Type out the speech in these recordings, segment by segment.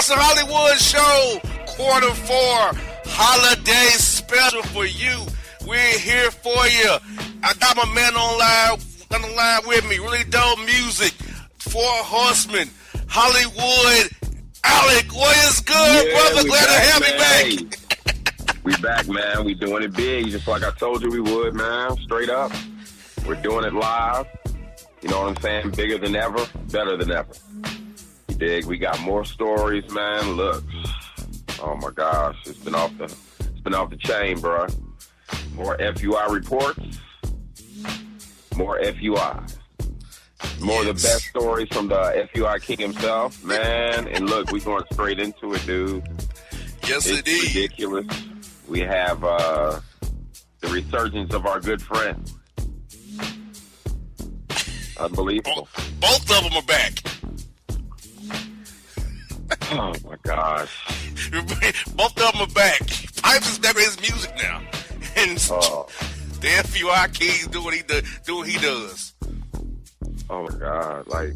Boston Hollywood Show, Q4 holiday special for you. We're here for you. I got my man on the line with me. Really dope music. Four Horsemen, Hollywood. Alec, what is good, brother? Glad to have you back. We back, man. We doing it big, just like I told you we would, man. Straight up. We're doing it live. You know what I'm saying? Bigger than ever, better than ever. You dig? We got more stories, man. Look, oh my gosh, it's been off the chain, bro. More FUI reports, more FUI. More of the best stories from the FUI king himself, man. And look, we're going straight into it, dude. Yes, it's indeed. Ridiculous. We have the resurgence of our good friend. Unbelievable. Both of them are back. Oh, my gosh. Both of them are back. Pipes is back with his music now. And the FUI king do what he does. Oh, my God. Like,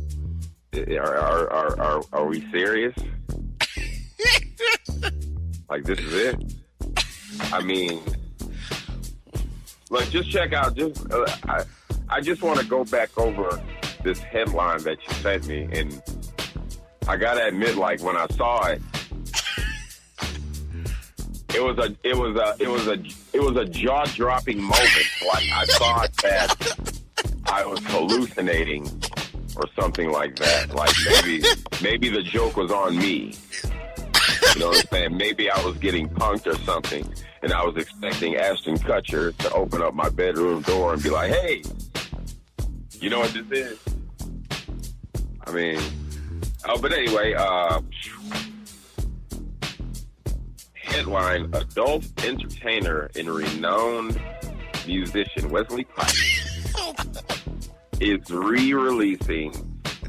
are we serious? Like, this is it? I mean, look, just check out. I just want to go back over this headline that you sent me, and I gotta admit, like when I saw it, it was a jaw-dropping moment. Like I thought that I was hallucinating or something like that. Like maybe the joke was on me. You know what I'm saying? Maybe I was getting punked or something, and I was expecting Ashton Kutcher to open up my bedroom door and be like, "Hey, you know what this is?" I mean, but anyway, headline: adult entertainer and renowned musician Wesley Pipes is re-releasing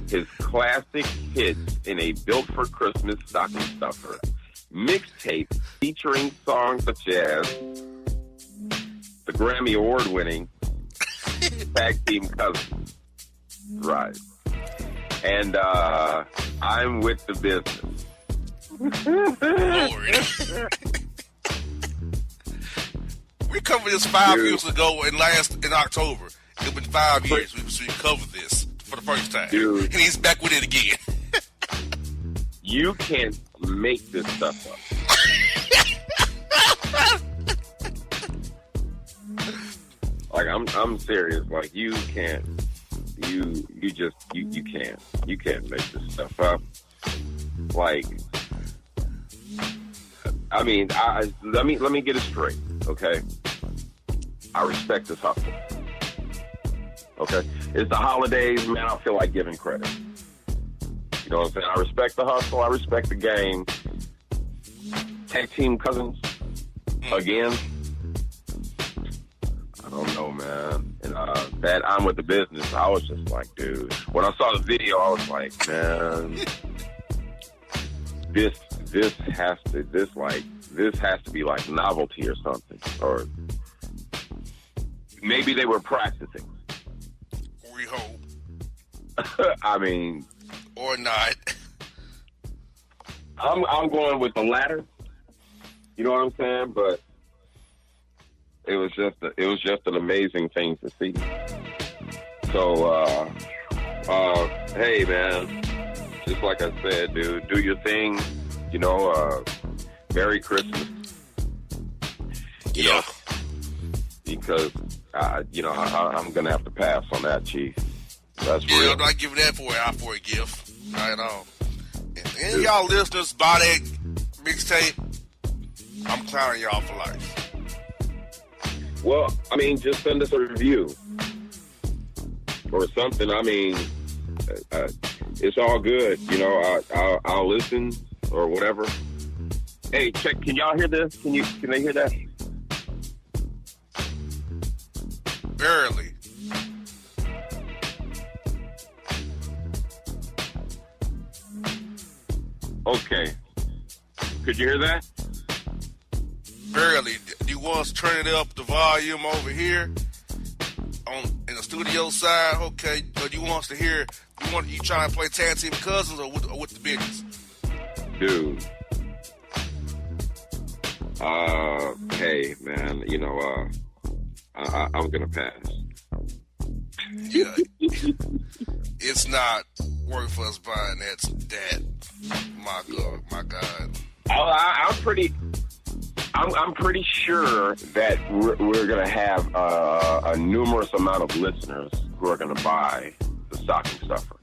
his classic hits in a built-for-Christmas stocking stuffer mixtape featuring songs such as the Grammy Award-winning Tag Team Cousins. Right. And I'm with the business. Lord. We covered this 5 years ago in October. It's been 5 years we covered this for the first time. Dude. And he's back with it again. You can't make this stuff up. Like I'm serious. Like you can't. You can't. You can't make this stuff up. Like, I mean, let me get it straight, okay? I respect this hustle. Okay, it's the holidays, man. I feel like giving credit. You know what I'm saying? I respect the hustle. I respect the game. Tag Team Cousins again. I don't know, man. And that I'm with the business. I was just like, dude. When I saw the video, I was like, man, this has to be like novelty or something, or maybe they were practicing. We hope. I mean, or not. I'm going with the latter. You know what I'm saying? But it was just an amazing thing to see. So, hey man, just like I said, dude, do your thing. You know, Merry Christmas. You know, because I'm gonna have to pass on that, Chief. That's real. I'm not giving that for a gift. Not at all. And y'all listeners buy that mixtape, I'm clowning y'all for life. Well, I mean, just send us a review or something. I mean, it's all good. You know, I'll listen or whatever. Hey, check. Can y'all hear this? Can they hear that? Barely. Okay. Could you hear that? Barely. Do you want us to turn it up the volume over here in the studio side? Okay. Or do you want us to hear? You trying to play Tag Team Cousins or with the business? Dude. Hey, man, I'm going to pass. Yeah. It's not worth us buying that. My God. I'm pretty sure that we're going to have a numerous amount of listeners who are going to buy the stocking stuffer.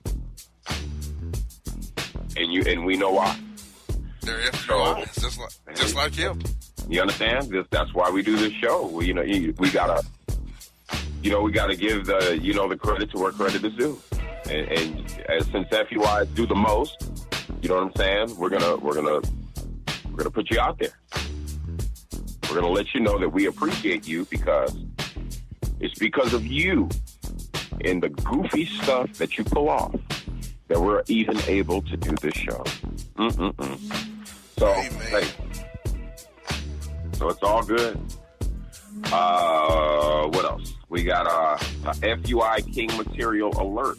And we know why. They're FUI, just like him. You understand? That's why we do this show. We gotta give the credit to where credit is due. And since FUIs do the most, you know what I'm saying? We're gonna put you out there. We're gonna let you know that we appreciate you because it's because of you and the goofy stuff that you pull off that we're even able to do this show. So, hey, so it's all good. What else? We got a FUI King material alert.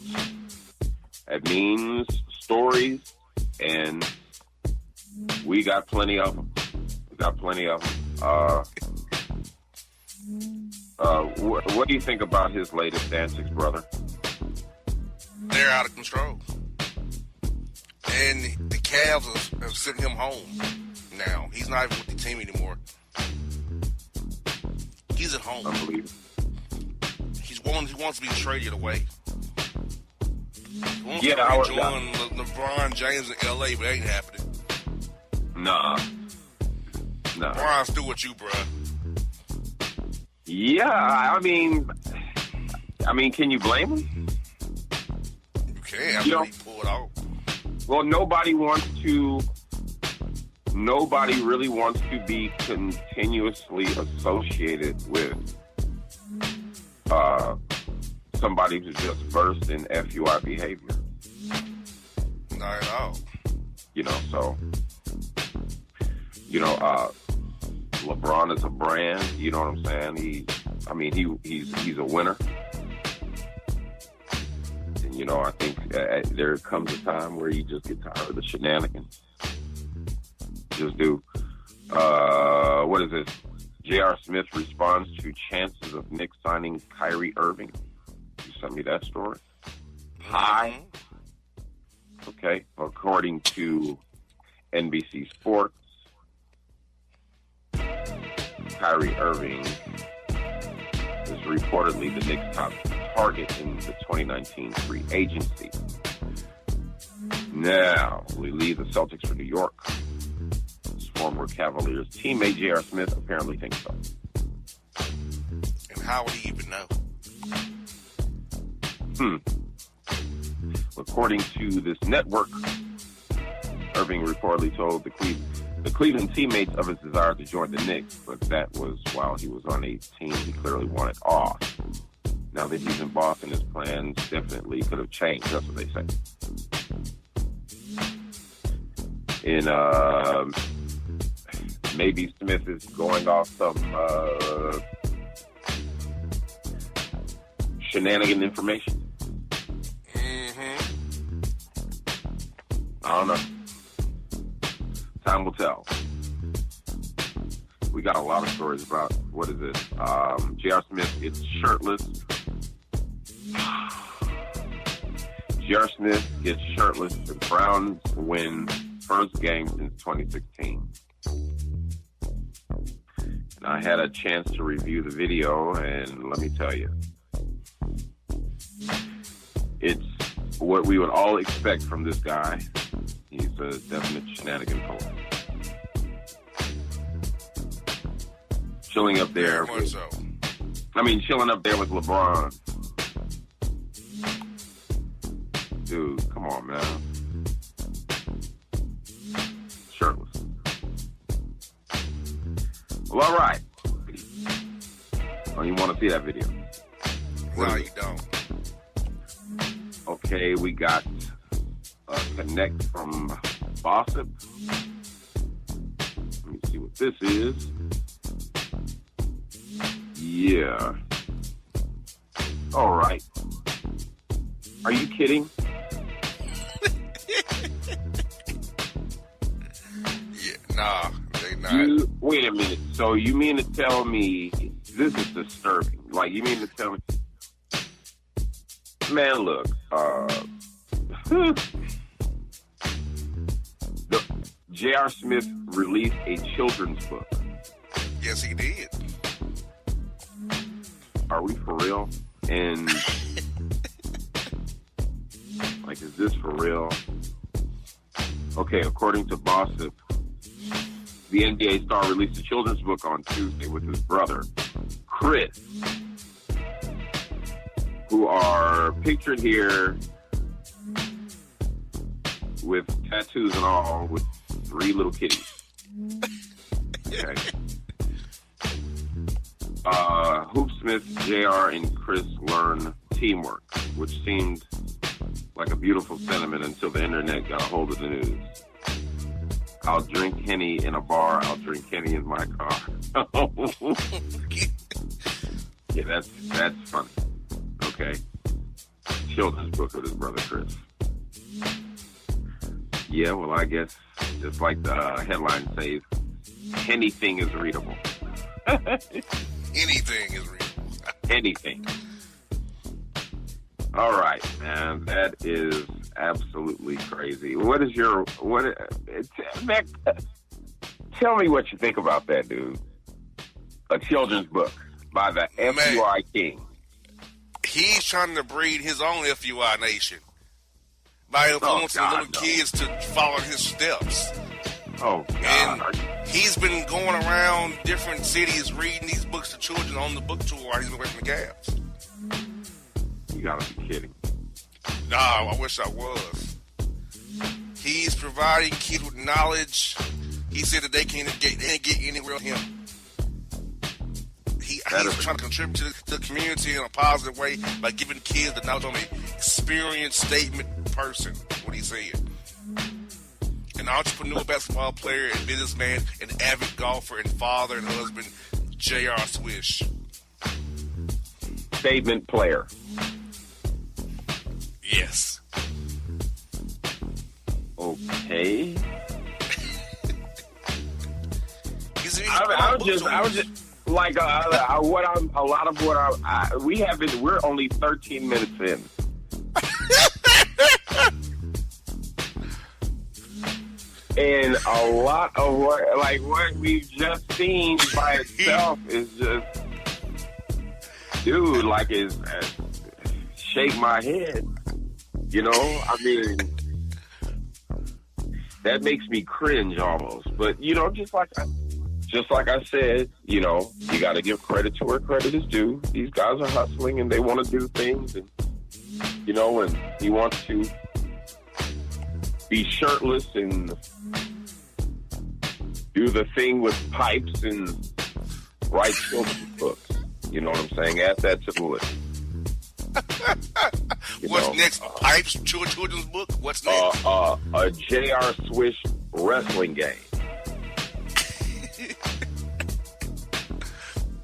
That means stories, and we got plenty of them. What do you think about his latest antics, brother? They're out of control. And the Cavs have sent him home now. He's not even with the team anymore. He's at home. Unbelievable. He wants to be traded away. He wants to join LeBron James in LA, but it ain't happening. Nah. LeBron's still with you, bro. Yeah, I mean, can you blame him? You can. He pulled off. Well, nobody really wants to be continuously associated with somebody who's just versed in FUI behavior. Not at all. LeBron is a brand. You know what I'm saying? He's a winner. And I think there comes a time where you just get tired of the shenanigans. Just do. What is this? J.R. Smith responds to chances of Knicks signing Kyrie Irving. You sent me that story. High. Okay. According to NBC Sports, Kyrie Irving is reportedly the Knicks' top target in the 2019 free agency. Now, we leave the Celtics for New York. His former Cavaliers teammate J.R. Smith apparently thinks so. And how would he even know? According to this network, Irving reportedly told the Cleveland teammates of his desire to join the Knicks, but that was while he was on a team he clearly wanted off. Now that he's in Boston, his plans definitely could have changed. That's what they say. And maybe Smith is going off some shenanigan information. I don't know. Time will tell. We got a lot of stories about, what is it? J.R. Smith gets shirtless. J.R. Smith gets shirtless. The Browns win first game since 2016. And I had a chance to review the video, and let me tell you, it's what we would all expect from this guy. He's a definite shenanigan poet. Chilling up there. Chilling up there with LeBron. Dude, come on, man. Shirtless. Well, all right. Oh, you want to see that video? No, you don't. Okay, we got a connect from Bossman. Let me see what this is. Yeah. All right. Are you kidding? Nah, they not. Wait a minute. So you mean to tell me this is disturbing? Like, you mean to tell me, man? Look, J.R. Smith released a children's book. Yes, he did. Are we for real? And like, is this for real? Okay, according to Bossman, the NBA star released a children's book on Tuesday with his brother, Chris, who are pictured here with tattoos and all, with 3 little kitties. Okay. Hoopsmith, JR, and Chris learn teamwork, which seemed like a beautiful sentiment until the internet got a hold of the news. I'll drink Henny in a bar. I'll drink Henny in my car. Yeah, that's funny. Okay. Children's book with his brother Chris. Yeah, well, I guess just like the headline says, anything is readable. Anything is real. Anything. All right, man. That is absolutely crazy. Man, tell me what you think about that, dude. A children's book by the FUI King. He's trying to breed his own FUI nation by influencing little kids to follow his steps. Oh, God. And he's been going around different cities reading these books to children on the book tour while he's been working the Cavs. You gotta be kidding. Nah, I wish I was. He's providing kids with knowledge. He said that they can't get anywhere with him. He's trying to contribute to the community in a positive way by giving kids the knowledge on an experienced statement person, what he said. An entrepreneur, basketball player, and businessman, an avid golfer, and father and husband, J.R. Swish. Statement player. Yes. Okay. We're only 13 minutes in. And a lot of what we've just seen by itself is just, dude, shake my head. You know, I mean, that makes me cringe almost. But, you know, just like I said, you know, you got to give credit to where credit is due. These guys are hustling and they want to do things. And, you know, and he wants to be shirtless and do the thing with pipes and write children's books. You know what I'm saying? Add that to the list. What's next? Pipes, children's book? What's next? A J.R. Swish wrestling game.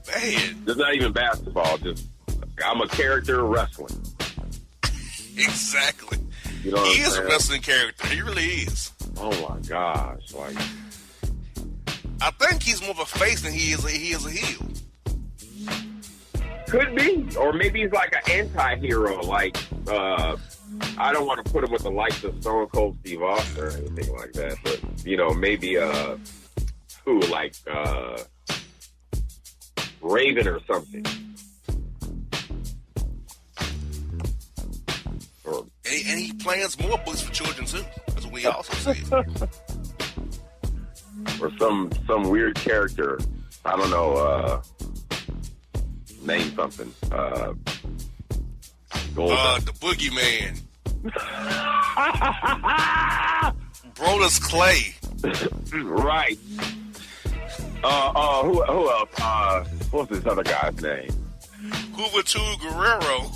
Man. It's not even basketball. Just, I'm a character wrestling. Exactly. You know he is a wrestling character. He really is. Oh my gosh! Like, I think he's more of a face than he is a heel. Could be, or maybe he's like an anti-hero. Like, I don't want to put him with the likes of Stone Cold Steve Austin or anything like that, but you know, maybe Raven or something. And he plans more books for children too. That's what we also said. Or some weird character. I don't know. Name something. The Boogeyman. Brodus Clay. Right. Who else? What's this other guy's name? Juventud Guerrero.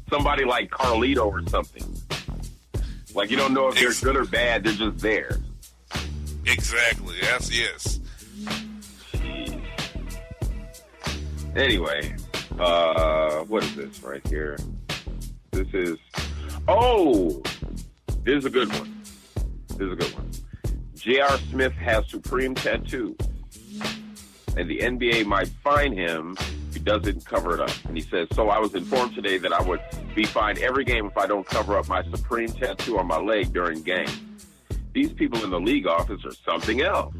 Somebody like Carlito or something. Like, you don't know if they're good or bad, they're just there. Exactly. Yes. Jeez. Anyway, what is this right here? This is... Oh! This is a good one. J.R. Smith has Supreme tattoo, and the NBA might fine him if he doesn't cover it up. And he says, so I was informed today that I would be fined every game if I don't cover up my Supreme tattoo on my leg during games. These people in the league office are something else.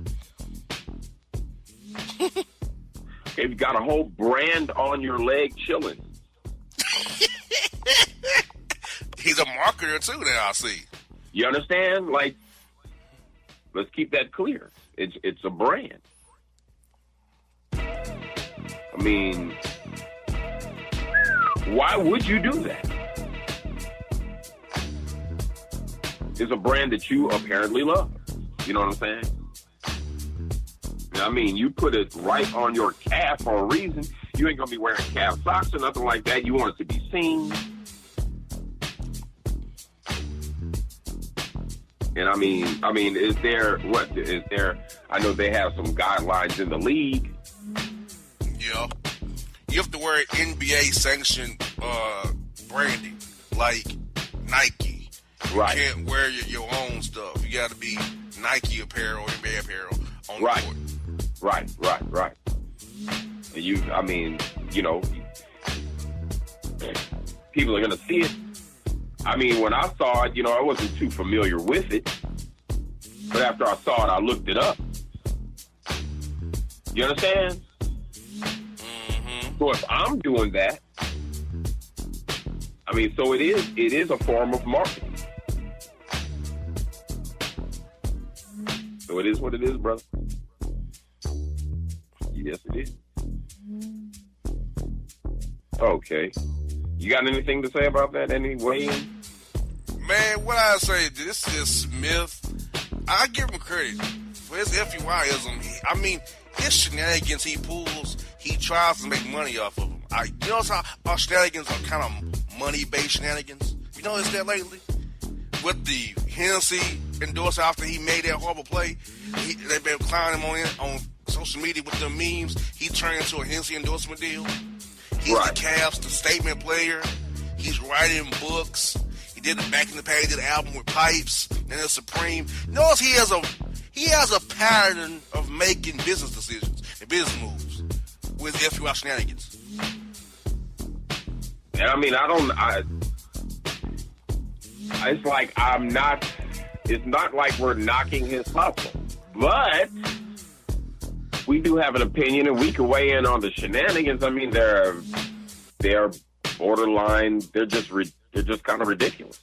You've got a whole brand on your leg chilling. He's a marketer too, now I see. You understand? Like, let's keep that clear. It's a brand. I mean, why would you do that? It's a brand that you apparently love. You know what I'm saying? I mean, you put it right on your calf for a reason. You ain't gonna be wearing calf socks or nothing like that. You want it to be seen. And I mean, is there? I know they have some guidelines in the league. Yeah, you have to wear NBA sanctioned branding, like Nike. Right. You can't wear your own stuff. You got to be Nike apparel, NBA apparel on right. the court. Right. And people are gonna see it. I mean, when I saw it, I wasn't too familiar with it. But after I saw it, I looked it up. You understand? Mm-hmm. So if I'm doing that, so it is a form of marketing. So it is what it is, brother. Yes, it is. Okay. You got anything to say about that? Any weigh-in? Man, what I say, this is Smith. I give him credit for his FUIism. His shenanigans he pulls, he tries to make money off of them. You notice how our shenanigans are kind of money-based shenanigans? You noticed that lately? With the Hennessy endorsement after he made that horrible play, they've been clowning him on social media with the memes. He turned into a Hennessy endorsement deal. He's right. The Cavs, the statement player. He's writing books. He did it back in the past. He did an album with Pipes and the Supreme. Notice he has a pattern of making business decisions and business moves with FUI shenanigans. And it's like it's not like we're knocking his hustle, but we do have an opinion and we can weigh in on the shenanigans. They're borderline. They're just kind of ridiculous.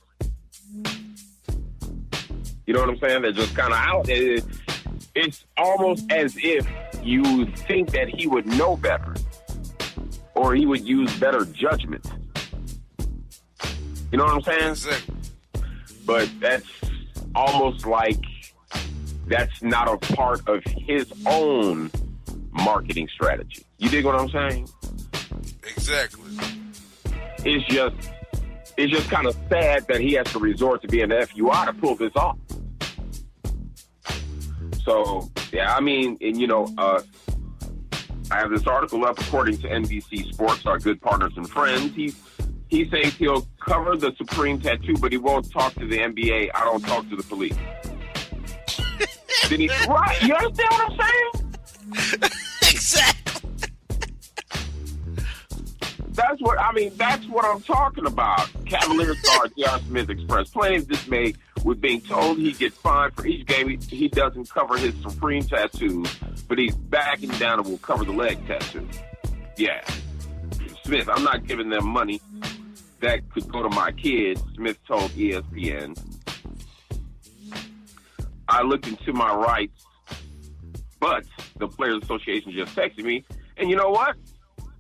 You know what I'm saying? They're just kind of out. It's almost as if you think that he would know better or he would use better judgment. You know what I'm saying? Exactly. But that's almost like that's not a part of his own marketing strategy. You dig what I'm saying? Exactly. It's just kind of sad that he has to resort to being the FUI to pull this off. So, yeah, I have this article up according to NBC Sports, our good partners and friends. He says he'll cover the Supreme tattoo, but he won't talk to the NBA. I don't talk to the police. Right? You understand what I'm saying? Exactly. That's what I'm talking about. Cavaliers star J.R. Smith expressed plenty of dismay with being told he gets fined for each game he doesn't cover his Supreme tattoo, but he's backing down and will cover the leg tattoo. Yeah. Smith, I'm not giving them money. That could go to my kids, Smith told ESPN. I looked into my rights, but the Players Association just texted me, and you know what?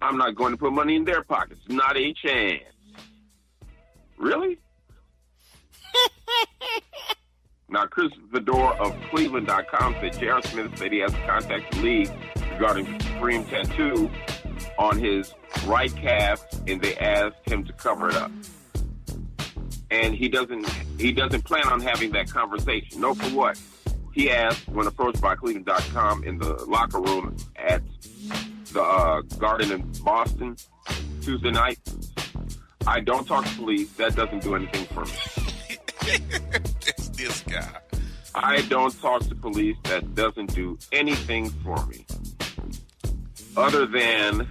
I'm not going to put money in their pockets. Not a chance. Really? Now, Chris Vidor of Cleveland.com said J.R. Smith said he has to contact the league regarding the Supreme tattoo on his right calf, and they asked him to cover it up. And he doesn't plan on having that conversation. No, for what? He asked when approached by Cleveland.com in the locker room at the Garden in Boston Tuesday night. I don't talk to police. That doesn't do anything for me. this guy. I don't talk to police. That doesn't do anything for me. Other than,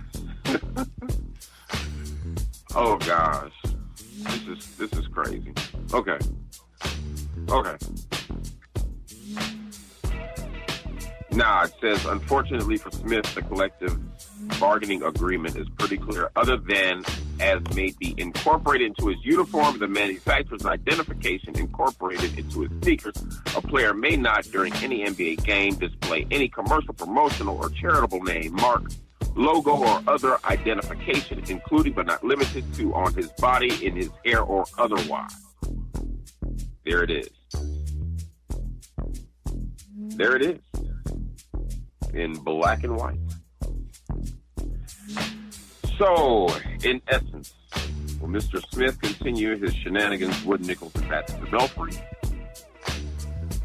oh gosh, this is crazy. Okay. Nah, it says, unfortunately for Smith, the collective bargaining agreement is pretty clear. Other than as may be incorporated into his uniform, the manufacturer's identification incorporated into his sneakers, a player may not, during any NBA game, display any commercial, promotional, or charitable name, mark, logo, or other identification, including but not limited to on his body, in his hair, or otherwise. There it is. There it is. In black and white. So, in essence, will Mr. Smith continue his shenanigans, wood, nickels, and bats to the belfry?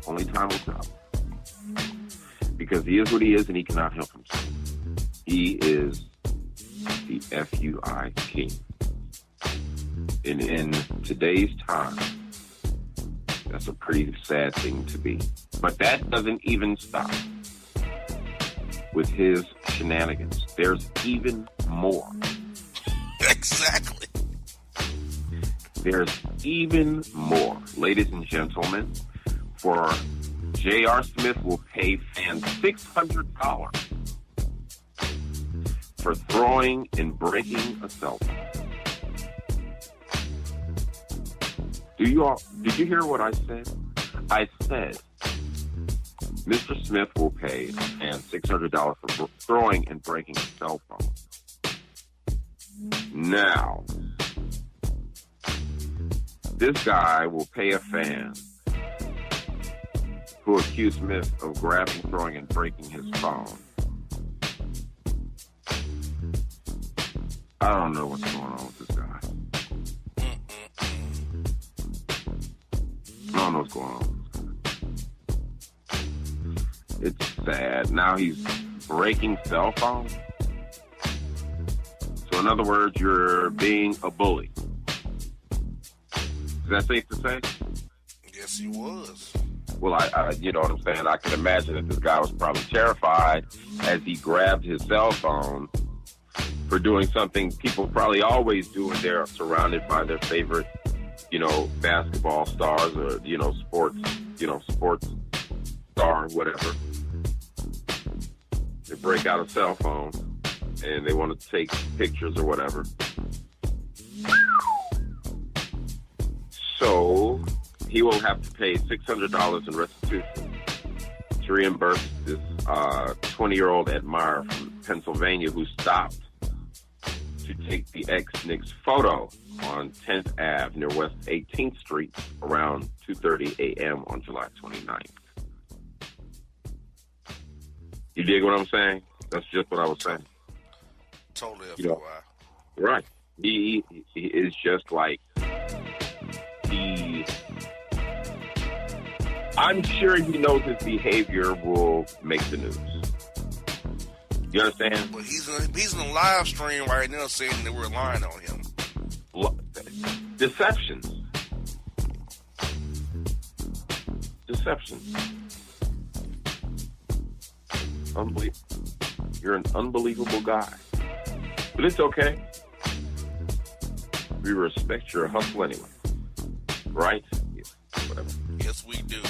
Only time will tell. Because he is what he is and he cannot help himself. He is the FUI king. And in today's time, that's a pretty sad thing to be. But that doesn't even stop with his shenanigans. There's even more. Exactly. There's even more. Ladies and gentlemen, for J.R. Smith will pay fans $600 for throwing and breaking a cell phone. Did you hear what I said? I said Mr. Smith will pay a fan $600 for throwing and breaking a cell phone. Now, this guy will pay a fan who accused Smith of grabbing, throwing, and breaking his phone. I don't know what's going on with this guy. I don't know what's going on. It's sad. Now he's breaking cell phones. So in other words, you're being a bully. Is that safe to say? Yes, he was. Well, I you know what I'm saying? I can imagine that this guy was probably terrified as he grabbed his cell phone for doing something people probably always do when they're surrounded by their favorite, basketball stars or, sports star, whatever. They break out a cell phone and they want to take pictures or whatever. So he will have to pay $600 in restitution to reimburse this 20-year-old admirer from Pennsylvania who stopped to take the ex-Knicks photo on 10th Ave near West 18th Street around 2:30 a.m. on July 29th. You dig what I'm saying? That's just what I was saying. Totally FYI. Right. He is just like I'm sure he knows his behavior will make the news. You understand? But he's in a live stream right now saying that we're lying on him. Deception. Unbelievable. You're an unbelievable guy. But it's okay. We respect your hustle anyway. Right? Yeah, whatever. Yes, we do.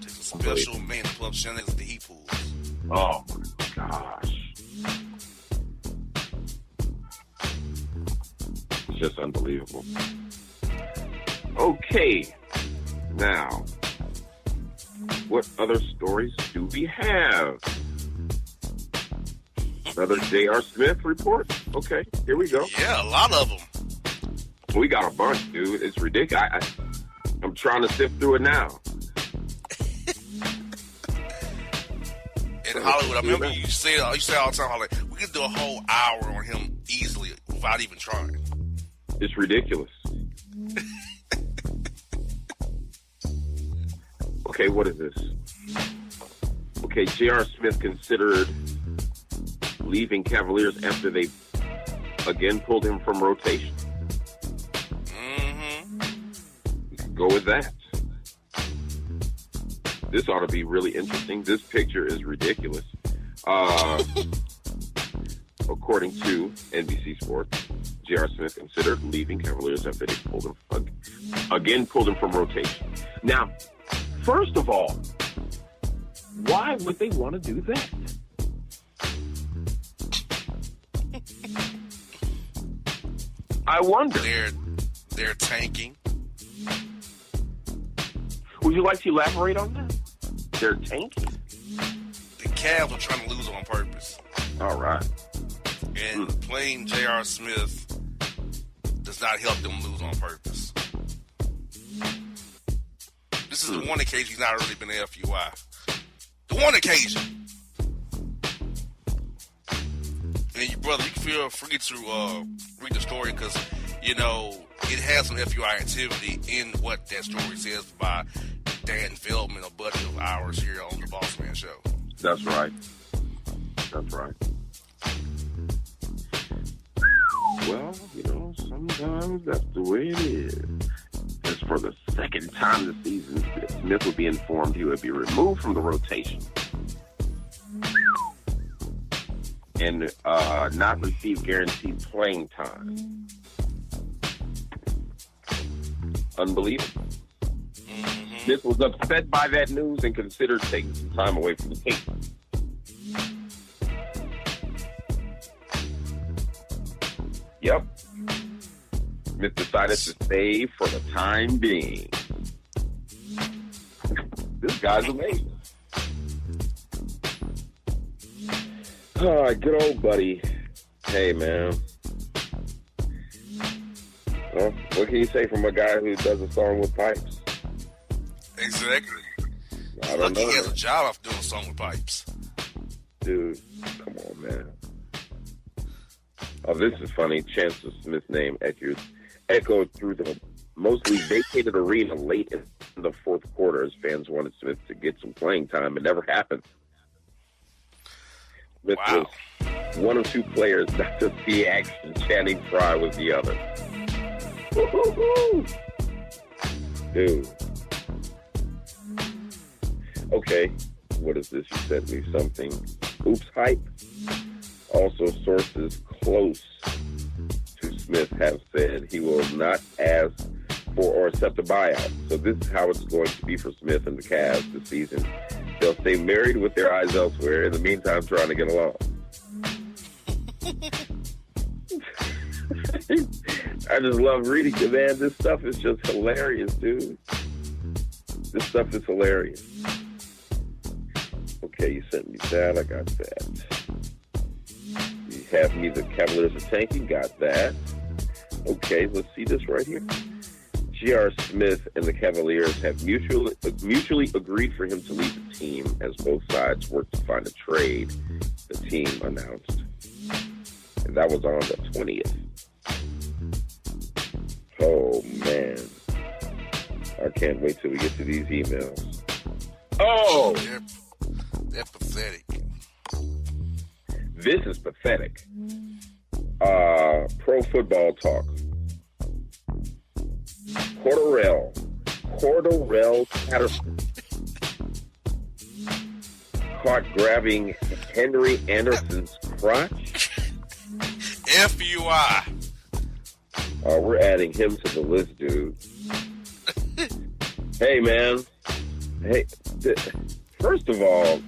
Takes a special man to pull up shenanigans at the heat pools. Oh, my gosh. It's just unbelievable. Okay. Now, what other stories do we have? Another J.R. Smith report? Okay, here we go. Yeah, a lot of them. We got a bunch, dude. It's ridiculous. I'm trying to sift through it now. In Hollywood, I remember you say all the time, Hollywood, we could do a whole hour on him easily without even trying. It's ridiculous. Okay, what is this? Okay, J.R. Smith considered leaving Cavaliers after they again pulled him from rotation. Mm-hmm. We could go with that. This ought to be really interesting. This picture is ridiculous. According to NBC Sports, J.R. Smith considered leaving Cavaliers after they pulled him from rotation. Now, first of all, why would they want to do that? I wonder. They're tanking. Would you like to elaborate on that? They're tanking. The Cavs are trying to lose on purpose. All right. And playing J.R. Smith does not help them lose on purpose. This is the one occasion he's not really been to FUI. The one occasion. And brother, you can feel free to read the story because, you know, it has some FUI activity in what that story says by Dan Feldman, a buddy of ours here on the Bossman Show. That's right. That's right. Well, you know, sometimes that's the way it is. As for the second time this season, Smith will be informed he would be removed from the rotation and not receive guaranteed playing time. Unbelievable. Smith was upset by that news and considered taking some time away from the team. Yep. Smith decided to stay for the time being. This guy's amazing. All right, good old buddy. Hey, man. Well, what can you say from a guy who does a song with pipes? Exactly. I don't know. He has a job off doing a song with pipes. Dude, come on, man. Oh, this is funny. Chancellor Smith's name echoed through the mostly vacated arena late in the fourth quarter as fans wanted Smith to get some playing time. It never happened. Smith was one of two players not to see action. Channing Frye was the other. Woo-hoo-hoo. Dude. Okay, what is this? You sent me something. Oops hype. Also, sources close to Smith have said he will not ask for or accept a buyout. So this is how it's going to be for Smith and the Cavs this season. They'll stay married with their eyes elsewhere. In the meantime, trying to get along. I just love reading it, man. This stuff is just hilarious, dude. This stuff is hilarious. Okay, you sent me that. I got that. You have me the Cavaliers are tanking. Got that. Okay, let's see this right here. J.R. Smith and the Cavaliers have mutually agreed for him to leave the team as both sides work to find a trade, the team announced. And that was on the 20th. Oh, man. I can't wait till we get to these emails. Oh! They're pathetic. This is pathetic. Pro Football Talk. Cordell Patterson caught grabbing Henry Anderson's crotch. FUI. We're adding him to the list, dude. Hey, man. Hey, first of all,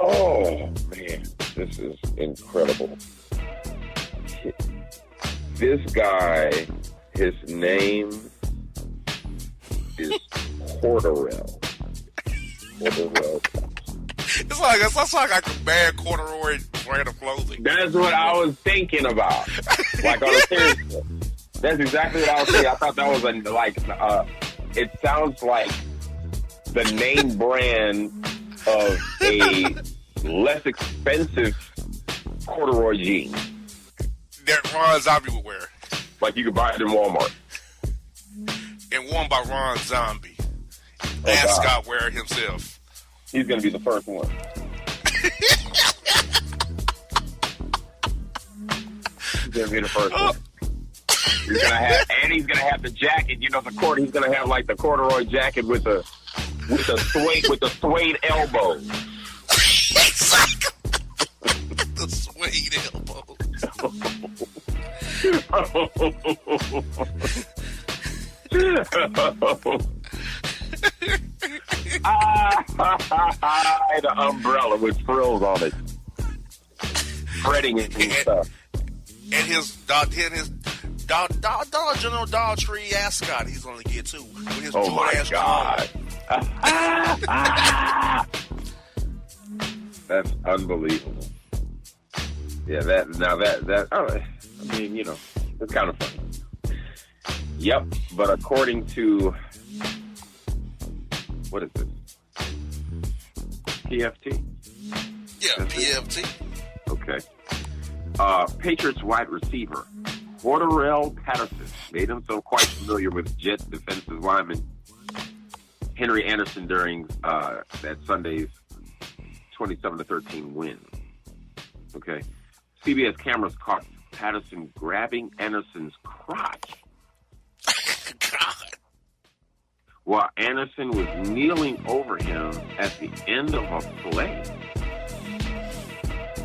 oh, man, this is incredible. This guy, his name is Cordell. It sounds like a bad corduroy brand of clothing. That's what I was thinking about. Like on a serious note. That's exactly what I was thinking. I thought that was it sounds like the name brand of a less expensive corduroy jeans. That Ron Zombie would wear. Like you could buy it in Walmart. And worn by Ron Zombie. Ascot wearer himself. He's going to be the first one. He's going to be the first one. He's going to have the jacket, you know, he's going to have like the corduroy jacket with the with the suede elbows. Exactly. The suede elbows. The umbrella with frills on it, spreading it and stuff. And his Dollar General Dollar Tree ascot he's gonna get too. With his oh my God. That's unbelievable. Yeah, I mean, you know, it's kind of funny. Yep, but according to, what is this? PFT? Yeah, PFT. Okay. Patriots wide receiver, Cordarrelle Patterson, made himself quite familiar with Jets defensive lineman Henry Anderson during that Sunday's 27-13 win. Okay. CBS cameras caught Patterson grabbing Anderson's crotch. God. While Anderson was kneeling over him at the end of a play.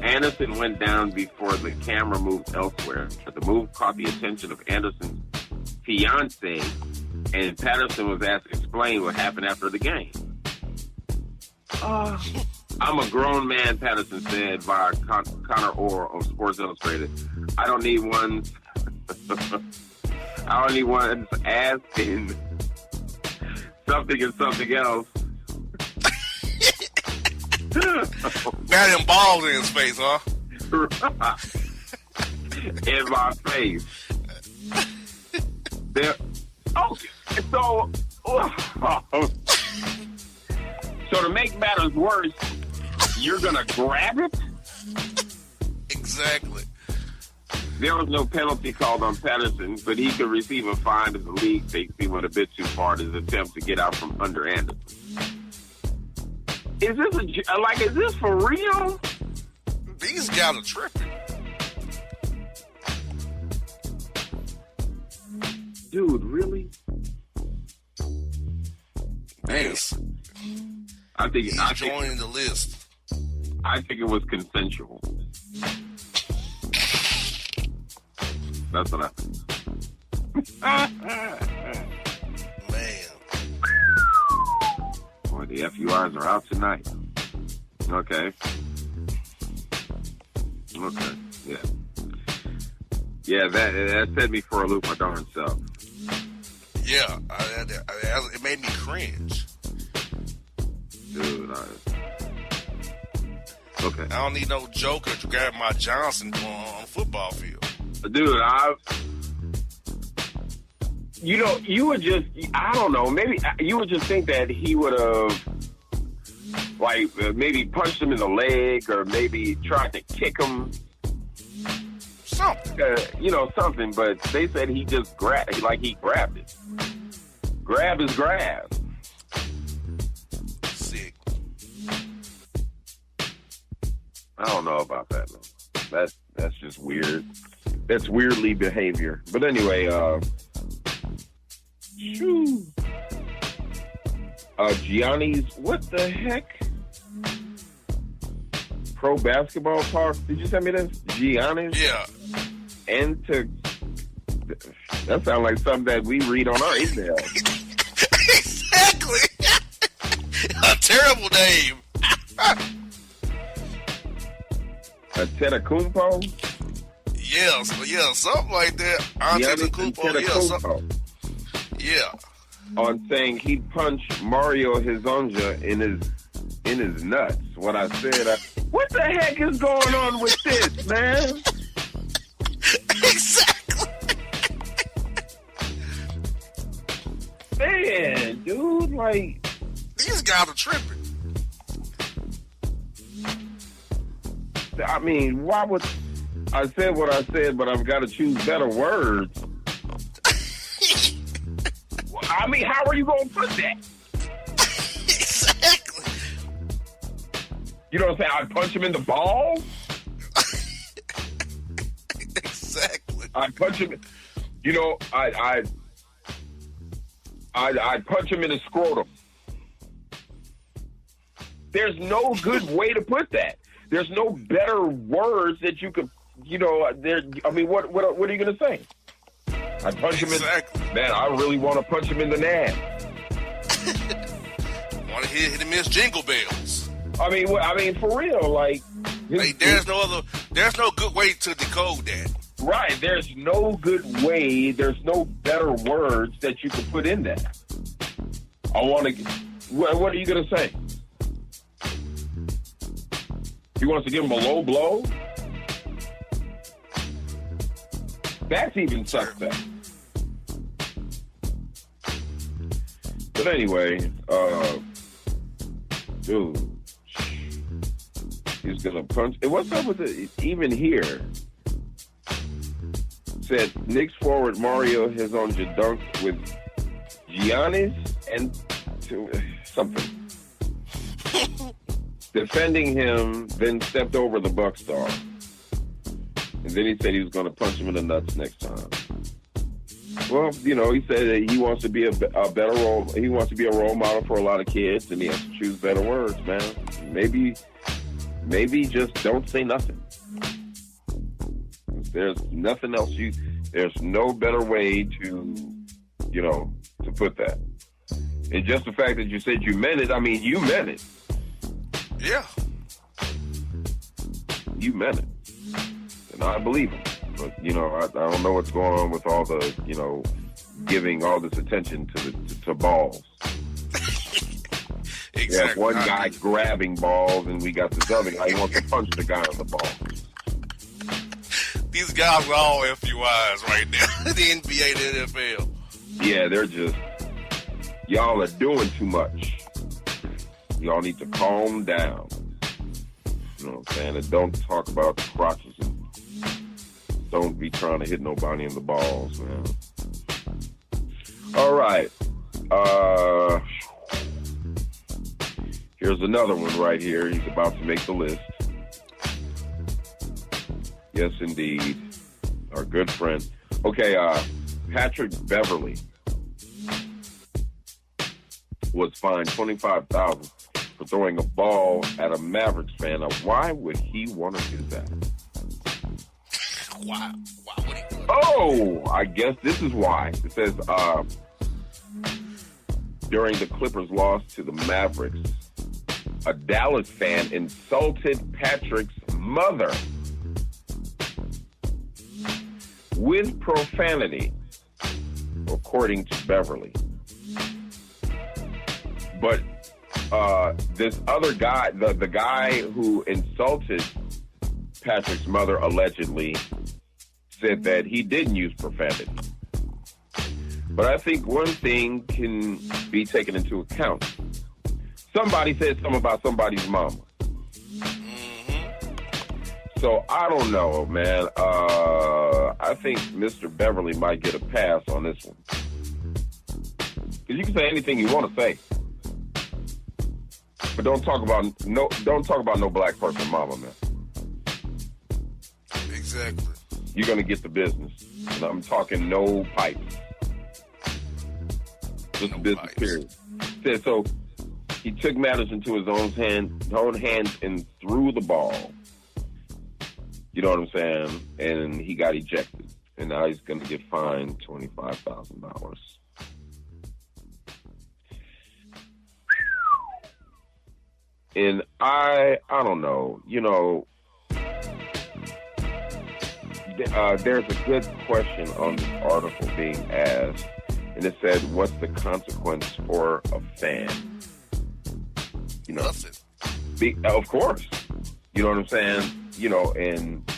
Anderson went down before the camera moved elsewhere. The move caught the attention of Anderson's fiancée, and Patterson was asked to explain what happened after the game. I'm a grown man, Patterson said via Connor Orr of Sports Illustrated. I don't need one's ass in something and something else. Got him balls in his face, huh? In my face. So to make matters worse, you're gonna grab it? Exactly. There was no penalty called on Patterson, but he could receive a fine if the league takes him a bit too far in his attempt to get out from under Anderson. Is this for real? These guys are tripping. Dude, really? Yes. I think He's joining the list. I think it was consensual. That's what I think. Man. Boy, the FUIs are out tonight. Okay. Yeah. Yeah, that set me for a loop my darn self. Yeah. It made me cringe. Dude, okay. I don't need no joker to grab my Johnson on the football field. Dude, you would just, I don't know, maybe you would just think that he would have, like, maybe punched him in the leg or maybe tried to kick him. Something. Something, but they said he just grabbed it. Grab is grab. Sick. I don't know about that, man. That's just weird. That's weirdly behavior. But anyway, Gianni's, what the heck? Pro basketball talk. Did you send me this? Gianni's? Yeah. That sounds like something that we read on our email. Exactly. A terrible name. Antetokounmpo? Yeah, something like that. Antetokounmpo. Yeah. On saying he'd punch Mario Hezonja in his nuts. What I said, what the heck is going on with this, man? Exactly. Man, dude, like, these guys are tripping. I mean, why would I said what I said, but I've got to choose better words. I mean, how are you going to put that? Exactly. You know what I'm saying? I'd punch him in the balls. Exactly. I'd punch him. I'd punch him in the scrotum. There's no good way to put that. There's no better words that you could, I mean, what are you going to say? I punch him in. Man, I really want to punch him in the nads. Want to hit him in his jingle bells. I mean, for real, like. There's no good way to decode that. Right. There's no good way. There's no better words that you can put in that. What are you going to say? He wants to give him a low blow? That's even suspect. But anyway, dude, he's gonna punch. What's up with it? Even here, said Knicks forward Mario has on dunk with Giannis and something. Defending him, then stepped over the Buck star. And then he said he was going to punch him in the nuts next time. Well, he said that he wants to be a better role. He wants to be a role model for a lot of kids, and he has to choose better words, man. Maybe just don't say nothing. There's nothing else. There's no better way to put that. And just the fact that you said you meant it, I mean, you meant it. Yeah. You meant it. And I believe him. But, I don't know what's going on with all the, giving all this attention to balls. Exactly. We have one guy grabbing balls, and we got this other guy who wants to punch the guy on the ball. These guys are all FUIs right now. The NBA, the NFL. Yeah, they're just, y'all are doing too much. Y'all need to calm down. You know what I'm saying? And don't talk about the crotches. And don't be trying to hit nobody in the balls, man. All right. Here's another one right here. He's about to make the list. Yes, indeed. Our good friend. Okay, Patrick Beverly was fined $25,000 for throwing a ball at a Mavericks fan. Now, why would he want to do that? Why would he do that? Oh, I guess this is why. It says, during the Clippers' loss to the Mavericks, a Dallas fan insulted Patrick's mother with profanity, according to Beverly. But this other guy, the guy who insulted Patrick's mother allegedly said that he didn't use profanity. But I think one thing can be taken into account. Somebody said something about somebody's mama. So I don't know, man. I think Mr. Beverly might get a pass on this one. Because you can say anything you want to say. But don't talk about no black person mama, man. Exactly. You're gonna get the business. And I'm talking no pipes. Just no business pipes. Period. Said so he took matters into his own hands and threw the ball. You know what I'm saying? And he got ejected. And now he's gonna get fined $25,000. And I don't know, there's a good question on this article being asked, and it said, what's the consequence for a fan? Nothing. Of course. You know what I'm saying? And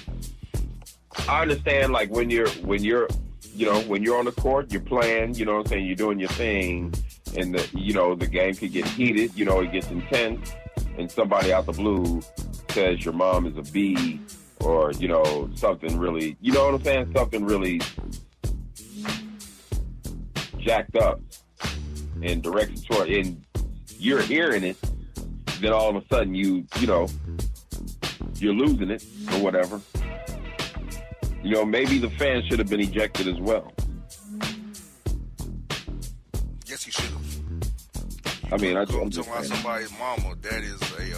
I understand, like, when you're on the court, you're playing, you know what I'm saying, you're doing your thing, and the game can get heated, it gets intense. And somebody out the blue says your mom is a B, or, something really, you know what I'm saying? Something really jacked up and derogatory, and you're hearing it, then all of a sudden you're losing it or whatever. Maybe the fan should have been ejected as well. Yes, he should have. I mean, I'm talking just about saying. somebody's mama. That is a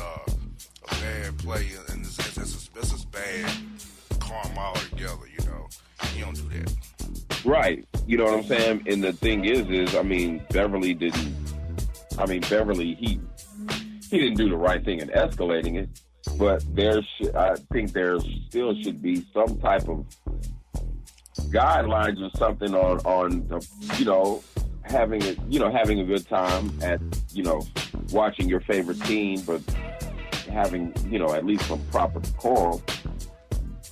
bad play, and this is bad karma altogether. You know, you don't do that. Right. You know what I'm saying? And the thing is, I mean, Beverly didn't. I mean, Beverly, he didn't do the right thing in escalating it. But I think there still should be some type of guidelines or something on you know, having a good time at, you know, watching your favorite team, but having, you know, at least some proper decorum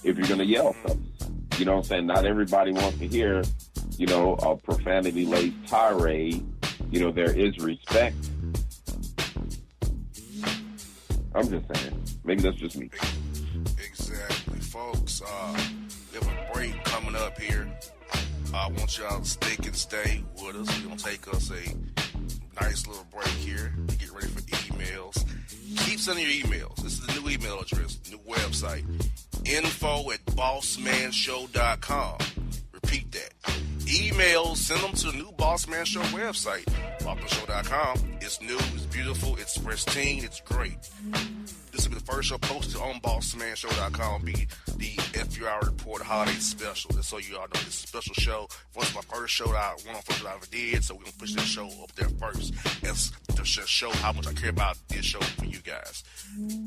if you're going to yell something. You know what I'm saying? Not everybody wants to hear, you know, a profanity-laced tirade. You know, there is respect. I'm just saying. Maybe that's just me. Exactly, folks. We have a break coming up here. I want y'all to stick and stay with us. We're going to take us a nice little break here to get ready for emails. Keep sending your emails. This is the new email address, new website. info@bossmanshow.com. Repeat that. Emails, send them to the new Bossman Show website, bossmanshow.com. It's new, it's beautiful, it's pristine, it's great. This will be the first show posted on bossmanshow.com. Be the FUI Report Holiday Special. Just so you all know, this is a special show. It's my first show that I ever did, so we're going to push this show up there first as to show how much I care about this show for you guys.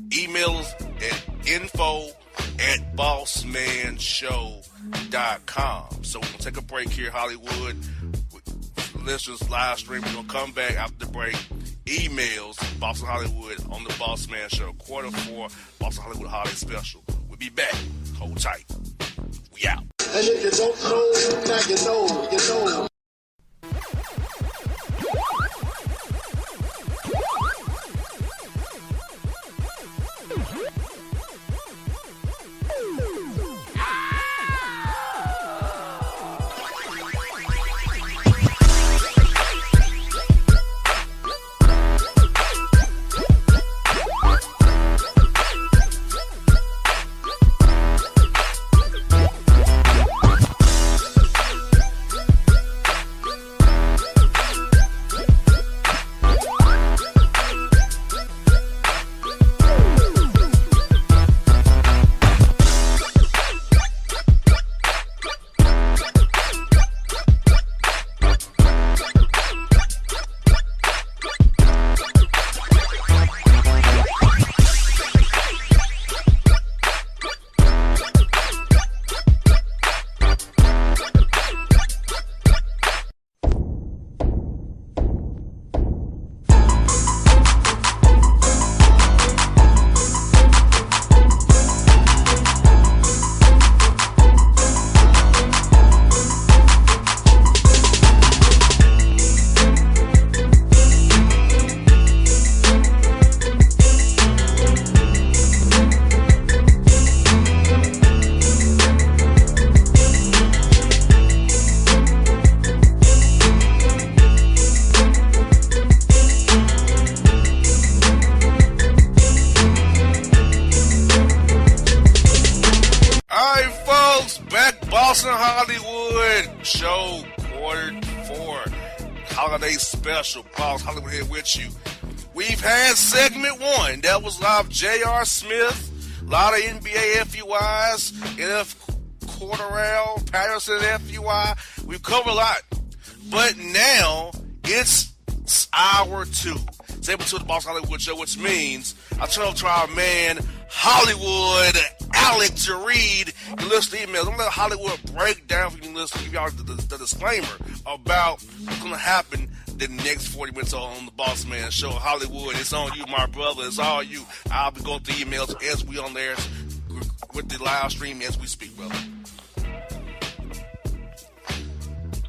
Emails at info@bossmanshow.com. So we're going to take a break here, Hollywood. Listeners, live stream. We're going to come back after the break. Emails, Boston Hollywood on the Bossman Show. Q4 Boston Hollywood Holiday Special. We'll be back. Hold tight. We out. And if you don't know, now you know, you know. Hollywood Show Q4 Holiday Special. Boss Hollywood here with you. We've had segment one. That was live J.R. Smith, a lot of NBA FUIs, NF Corderell, Patterson FUI. We've covered a lot. But now it's hour two. Segment two of the Boss Hollywood Show, which means I turn over to our man Hollywood Alec to read and listen to emails. I'm going to let Hollywood break down for you and listen, give y'all the disclaimer about what's going to happen the next 40 minutes on the Boss Man Show. Hollywood, it's on you, my brother. It's all you. I'll be going through emails as we on there with the live stream as we speak, brother.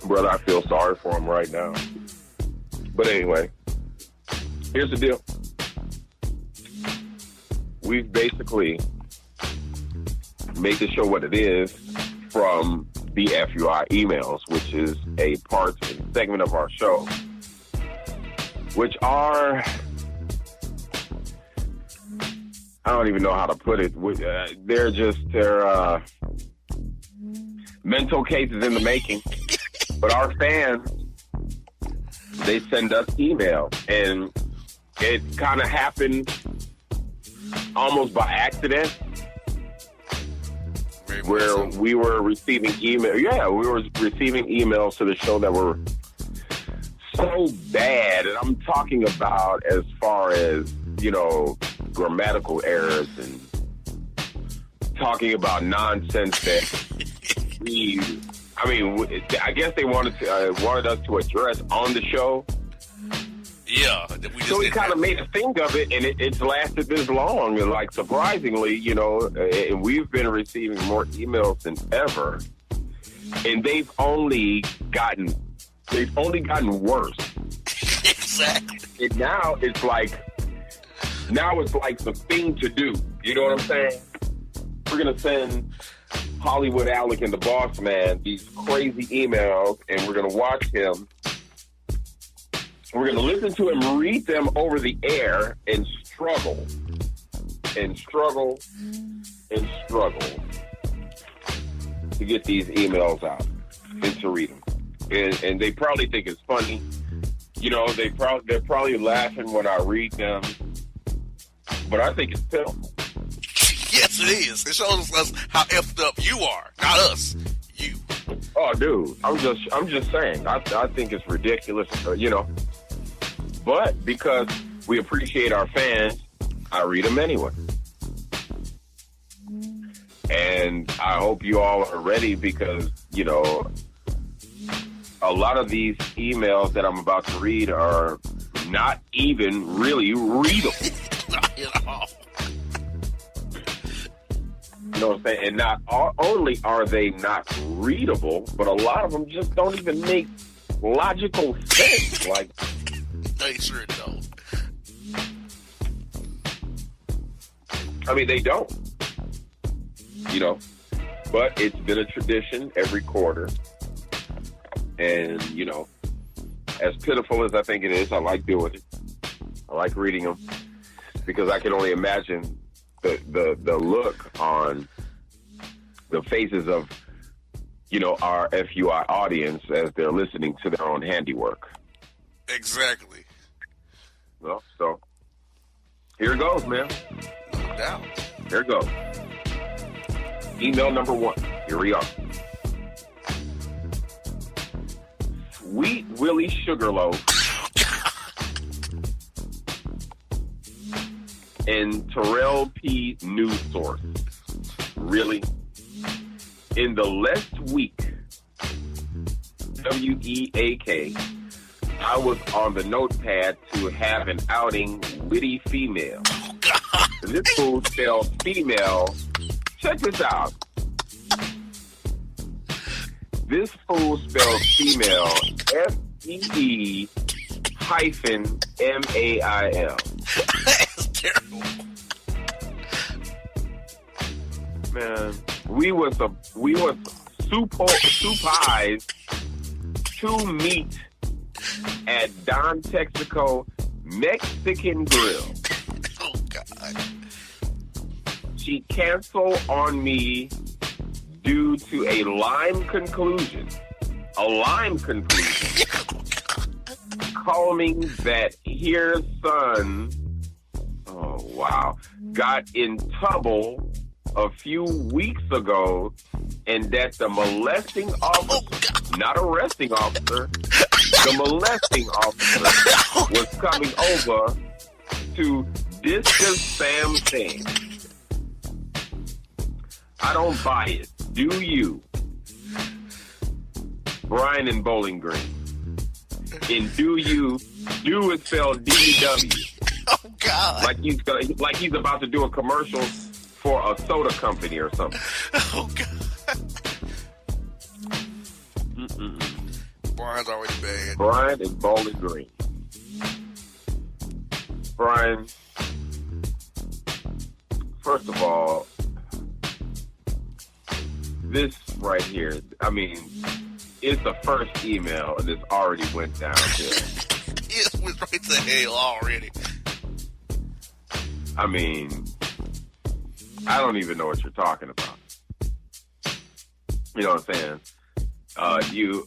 Brother, I feel sorry for him right now. But anyway, here's the deal. We've basically made the show what it is from the FUI emails, which is a part and segment of our show, which are, I don't even know how to put it. They're mental cases in the making. But our fans they send us email, and it kind of happened almost by accident. Where we were receiving email, we were receiving emails to the show that were so bad, and I'm talking about as far as, you know, grammatical errors and talking about nonsense that I guess they wanted us to address on the show. Yeah. So we kind of made a thing of it, and it's lasted this long. And, like, surprisingly, you know, and we've been receiving more emails than ever, and they've only gotten worse. Exactly. And now it's like the thing to do. You know what I'm saying? We're gonna send Hollywood Alec and the Bossman these crazy emails, and we're gonna watch him. We're going to listen to him read them over the air and struggle to get these emails out and to read them. And they probably think it's funny. You know, they're probably laughing when I read them. But I think it's pitiful. Yes, it is. It shows us how effed up you are, not us. You. Oh, dude, I'm just saying. I think it's ridiculous, you know. But because we appreciate our fans, I read them anyway. And I hope you all are ready because, you know, a lot of these emails that I'm about to read are not even really readable. Not at all. You know what I'm saying? And not only are they not readable, but a lot of them just don't even make logical sense. Like, they sure don't. I mean, they don't. You know, but it's been a tradition every quarter. And, you know, as pitiful as I think it is, I like doing it. I like reading them because I can only imagine the look on the faces of, you know, our FUI audience as they're listening to their own handiwork. Exactly. Well, so here it goes, man. No doubt. Here it goes. Email number 1. Here we are. Sweet Willie Sugarloaf and Terrell P. News Source. Really? In the last week, WEAK, I was on the notepad to have an outing witty female. Oh, God. This fool spelled female. Check this out. This fool spelled female FEE hyphen MAIL. That's terrible. Man, we was supposed to meet at Don Texaco Mexican Grill. Oh, God. She canceled on me due to a lime conclusion. Claiming that her son, oh wow, got in trouble a few weeks ago, and that the molesting officer, not arresting officer, the molesting officer was coming over to discuss Sam's thing. I don't buy it. Do you? Brian in Bowling Green. And do is spelled D-W. Oh, God. Like he's about to do a commercial for a soda company or something. Oh, God. Brian's already bad. Brian in Bowling Green. Brian, first of all, this right here, I mean, it's the first email and it's already went downhill. It went right to hell already. I mean, I don't even know what you're talking about. You know what I'm saying? You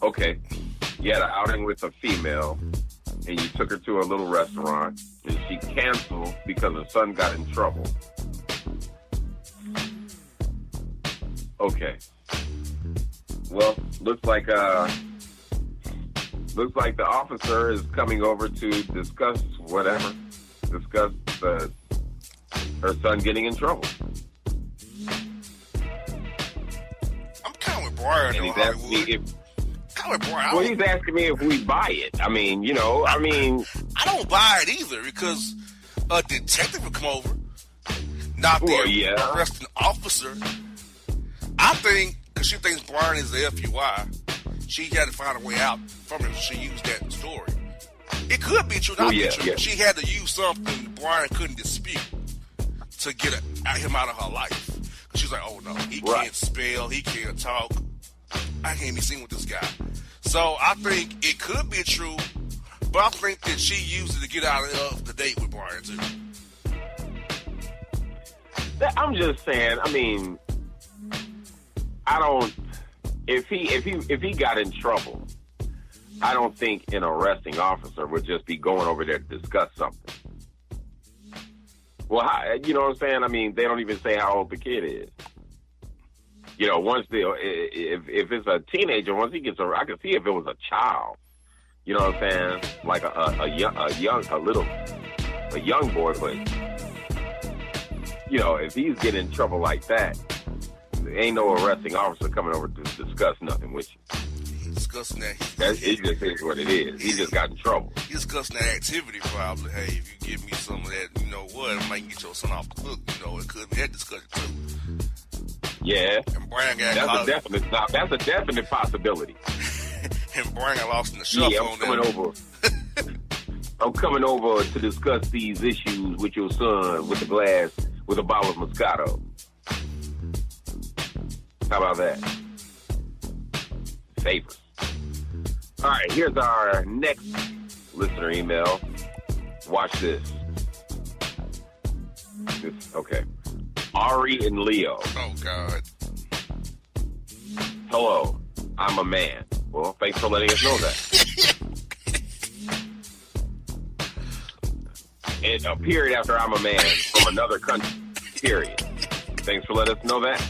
had an outing with a female, and you took her to a little restaurant, and she canceled because her son got in trouble. Okay. Well, looks like the officer is coming over to discuss whatever. Discuss her son getting in trouble. I'm kind of with Brian, And though, he's asking me Hollywood. Kind of with Brian. well, he's asking me if we buy it. I mean, I don't buy it either because a detective would come over, not the arresting officer. I think, because she thinks Brian is the FUI, she had to find a way out from it. She used that story. It could be true, not be true. She had to use something Brian couldn't dispute to get him out of her life. She's like, oh no, he can't spell, he can't talk. I can't be seen with this guy. So I think it could be true, but I think that she used it to get out of the date with Brian too. I'm just saying. I mean, I don't. If he got in trouble, I don't think an arresting officer would just be going over there to discuss something. Well, you know what I'm saying? I mean, they don't even say how old the kid is. You know, if it's a teenager, once he gets I can see if it was a child. You know what I'm saying? Like a young boy, but you know, if he's getting in trouble like that, there ain't no arresting officer coming over to discuss nothing with you. He's discussing that. It just is what it is. He just got in trouble. He's discussing that activity probably. Hey, if you give me some of that, you know what, it might get your son off the hook. You know, it could be that discussion too. Yeah, and Brian got that's a definite possibility. And Brian got lost in the shuffle. Yeah, I'm coming over to discuss these issues with your son with a bottle of Moscato. How about that? Favors. All right, here's our next listener email. Watch this. Okay. Ari and Leo. Oh, God. Hello, I'm a man. Well, thanks for letting us know that. And a period after I'm a man from another country. Period. Thanks for letting us know that.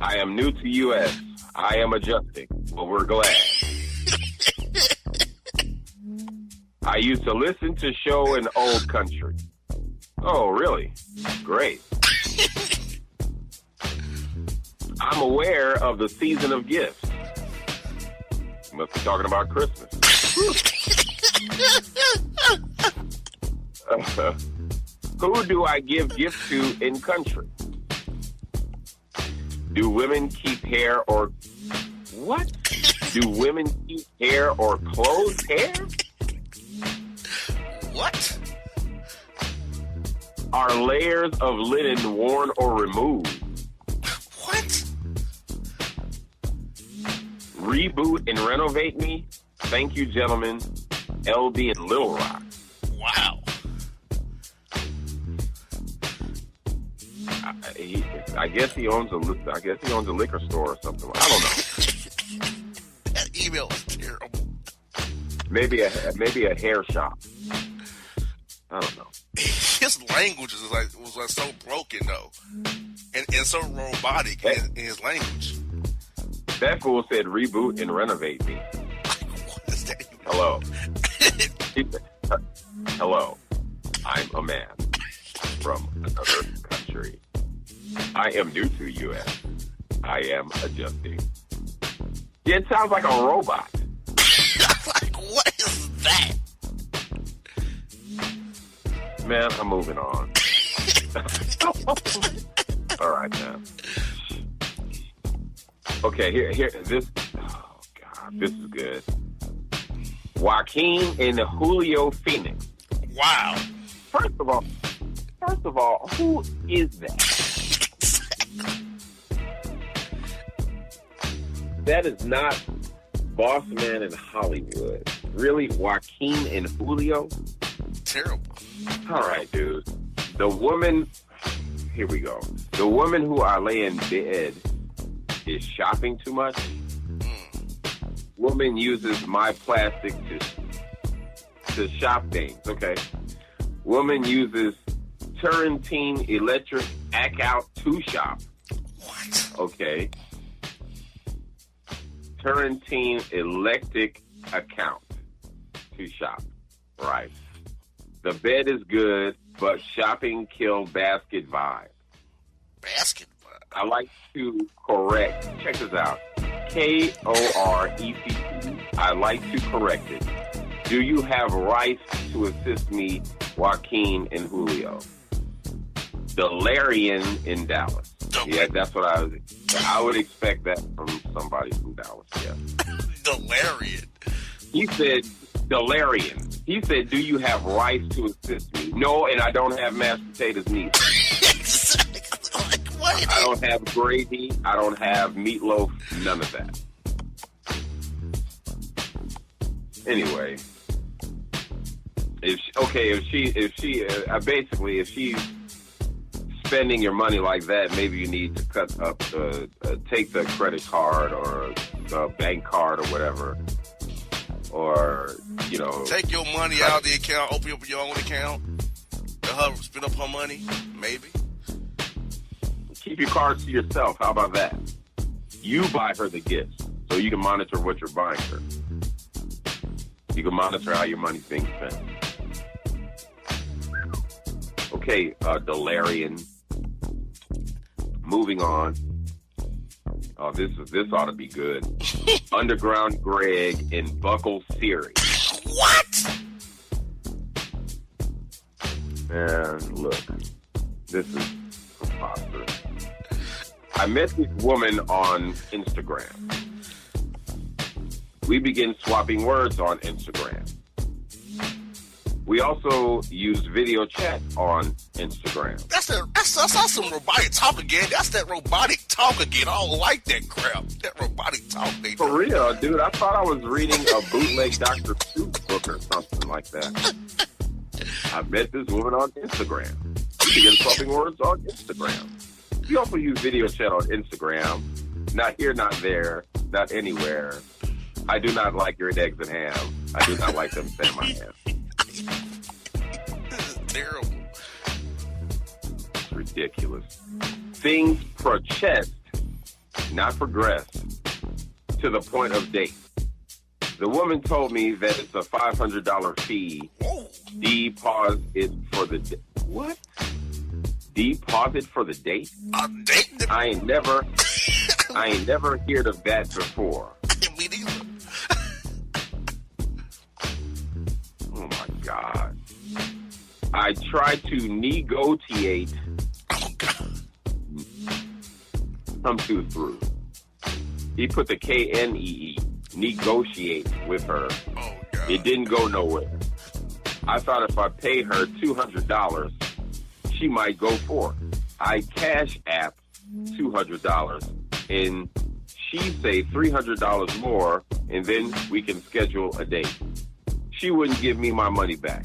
I am new to U.S. I am adjusting. Well, we're glad. I used to listen to show in old country. Oh, really? Great. I'm aware of the season of gifts. Must be talking about Christmas. Who do I give gifts to in country? Do women keep hair or... What? Do women keep hair or clothes hair? What? Are layers of linen worn or removed? What? Reboot and renovate me? Thank you, gentlemen. LB in Little Rock. Wow. I guess he owns a liquor store or something. I don't know. That email is terrible. Maybe a hair shop. I don't know. His language was so broken though, and so robotic in his language. That fool said reboot and renovate me. What is that? Hello. Hello. I'm a man from another country. I am new to U.S. I am adjusting. Yeah, it sounds like a robot. Like, what is that? Man, I'm moving on. All right, man. Okay, here, this. Oh God, this is good. Joaquin and Julio Phoenix. Wow. First of all, who is that? That is not Bossman in Hollywood. Really, Joaquin and Julio? Terrible. All right, dude. The woman. Here we go. The woman who I lay in bed is shopping too much. Woman uses my plastic says shop things. Okay. Woman uses turrentine electric account to shop. What? Okay. Turrentine electric account to shop. Right. The bed is good, but shopping kill basket vibe. Basket vibe. I like to correct. Check this out. Korect. I like to correct it. Do you have rice to assist me, Joaquin and Julio? Delarian in Dallas. Yeah, that's what I would expect that from somebody from Dallas. Yeah. Delarian. He said, Delarian. He said, do you have rice to assist me? No, and I don't have mashed potatoes neither. I don't have gravy. I don't have meatloaf. None of that. Anyway, if she's spending your money like that, maybe you need to cut up, take the credit card or the bank card or whatever, or take your money out of the account, open up your own account, let her spend up her money, maybe. Keep your cards to yourself. How about that? You buy her the gifts so you can monitor what you're buying her. You can monitor how your money's being spent. Okay, Delarian. Moving on. Oh, this ought to be good. Underground Greg and Buckle Siri. What? And look, this is preposterous. I met this woman on Instagram. We began swapping words on Instagram. We also used video chat on Instagram. That's some robotic talk again. That's that robotic talk again. I don't like that crap. That robotic talk. For real, dude. I thought I was reading a bootleg Dr. Seuss book or something like that. I met this woman on Instagram. We began swapping words on Instagram. We also use video chat on Instagram. Not here, not there, not anywhere. I do not like your eggs and ham. I do not like them in my hand. This is terrible. It's ridiculous. Things progressed, not progressed, to the point of date. The woman told me that it's a $500 fee. Deposit for the what? Deposit for the date? A date? I ain't never heard of that before. Me neither. Oh my God. I tried to negotiate. Oh God. Come through. He put the Knee, negotiate with her. Oh God. It didn't go nowhere. I thought if I pay her $200, she might go for it. I cash app $200 and she say $300 more, and then we can schedule a date. She wouldn't give me my money back.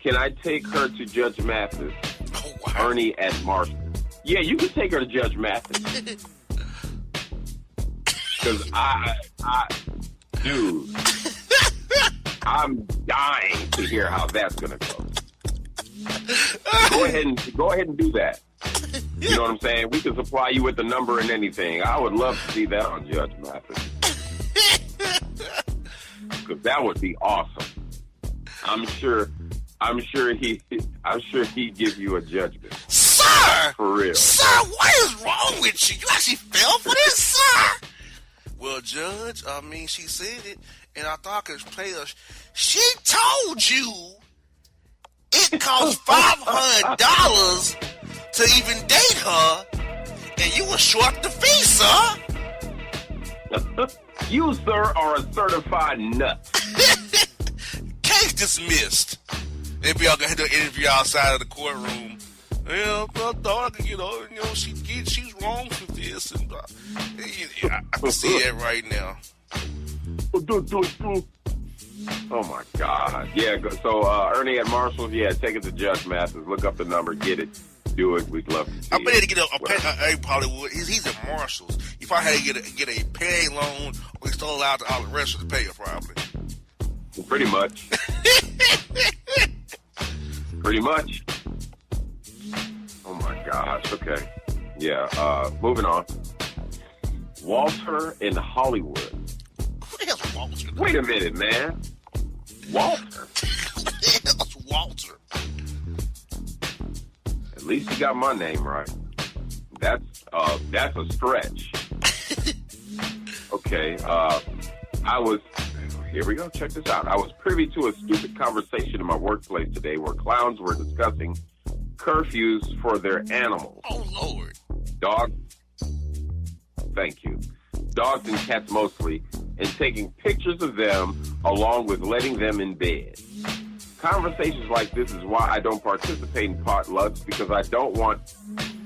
Can I take her to Judge Mathis? Oh, wow. Ernie at Marshall. Yeah, you can take her to Judge Mathis. Because dude, I'm dying to hear how that's gonna go. Go ahead and do that. You know what I'm saying? We can supply you with the number and anything. I would love to see that on Judge Mathis. Because that would be awesome. I'm sure he'd give you a judgment. Sir! For real. Sir, what is wrong with you? You actually fell for this, sir? Well, Judge, she said it, and I thought I could play her. She told you it cost $500 to even date her, and you were short the fee, sir. You, sir, are a certified nut. Case dismissed. If y'all got to interview outside of the courtroom, yeah, I thought I could, she's wrong for this, and I can see that right now. Oh my God! Yeah, so Ernie at Marshall's, yeah, take it to Judge Mathis. Look up the number, get it, do it. We'd love to see I bet he'd get it. he probably would. He's at Marshall's. He probably had to get a pay loan, or he's still allowed to all the rest of the pay, probably. Pretty much. Pretty much. Oh my gosh. Okay. Yeah. Moving on. Walter in Hollywood. Who the hell's Walter? Wait a minute, man. Walter? Who the hell's Walter? At least you got my name right. That's a stretch. Okay. Here we go. Check this out. I was privy to a stupid conversation in my workplace today where clowns were discussing curfews for their animals. Oh, Lord. Thank you. Dogs and cats mostly, and taking pictures of them along with letting them in bed. Conversations like this is why I don't participate in potlucks, because I don't want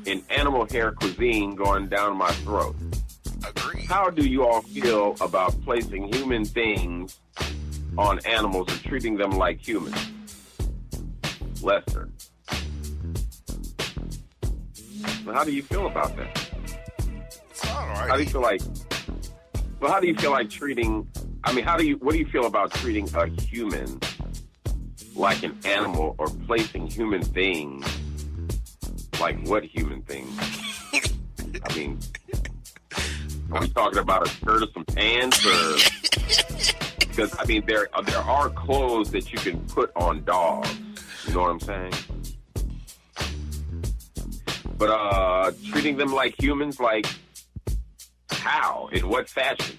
an animal hair cuisine going down my throat. Agreed. How do you all feel about placing human things on animals and treating them like humans? Lester. Well, how do you feel about that? It's all right. How do you feel like treating, what do you feel about treating a human like an animal, or placing human things like what human things? I mean, are we talking about a skirt or some pants, or because I mean there are clothes that you can put on dogs. You know what I'm saying? But treating them like humans, like how? In what fashion?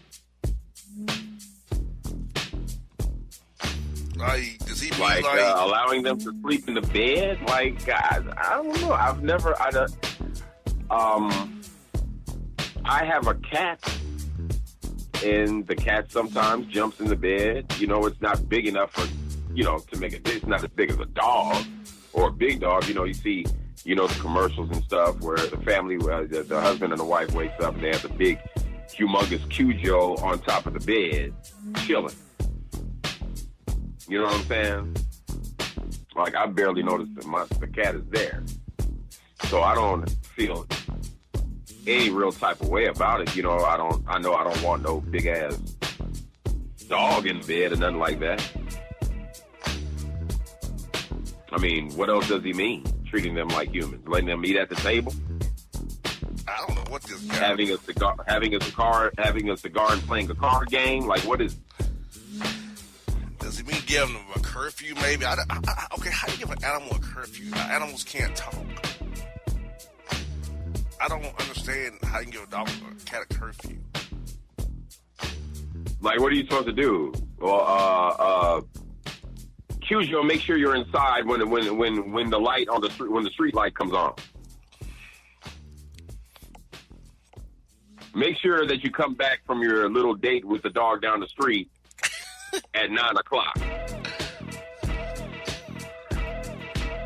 Like, does he mean like allowing them to sleep in the bed? Like, guys, I don't know. I have a cat, and the cat sometimes jumps in the bed. You know, it's not big enough for, to make it. It's not as big as a dog or a big dog. You see, the commercials and stuff where the family, the husband and the wife wakes up and they have the big, humongous Cujo on top of the bed, chilling. You know what I'm saying? Like, I barely noticed that the cat is there. So I don't feel any real type of way about it. I know I don't want no big ass dog in bed or nothing like that. I mean, what else does he mean? Treating them like humans, letting them eat at the table? I don't know what this guy... Having a cigar and playing a card game? Like, what is... Does he mean giving them a curfew, maybe? Okay, how do you give an animal a curfew? Animals can't talk. I don't understand how you can give a dog or a cat a curfew. Like, what are you supposed to do? Well, Cujo, make sure you're inside when the light on the street, when the street light comes on. Make sure that you come back from your little date with the dog down the street at 9:00.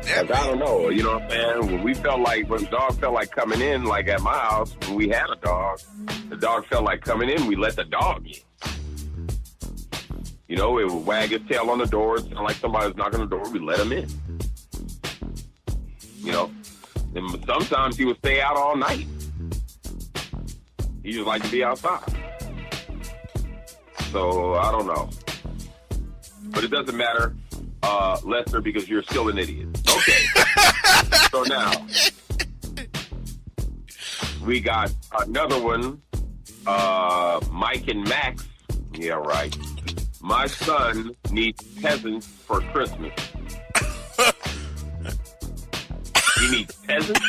Like, I don't know, you know what I'm saying? When the dog felt like coming in, like at my house, when we had a dog, the dog felt like coming in, we let the dog in. It would wag his tail on the door, sound like somebody was knocking on the door, we let him in. And sometimes he would stay out all night. He just liked to be outside. So, I don't know. But it doesn't matter, Lester, because you're still an idiot. Okay. So now, we got another one. Mike and Max. Yeah, right. My son needs peasants for Christmas. He needs peasants?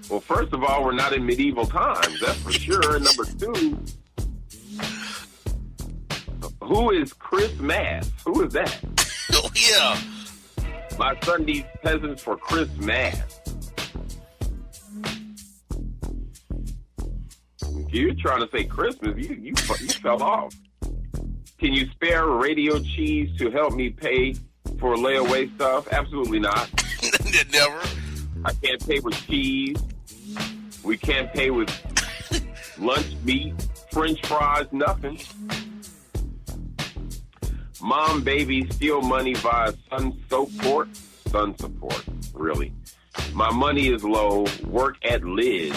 Well, first of all, we're not in medieval times, that's for sure. And number two, who is Chris Mass? Who is that? Oh, yeah. My son needs peasants for Christmas. You're trying to say Christmas. You fell off. Can you spare radio cheese to help me pay for layaway stuff? Absolutely not. Never. I can't pay with cheese. We can't pay with lunch meat, French fries, nothing. Mom, baby, steal money via Sun support. Sun support, really. My money is low. Work at Liz.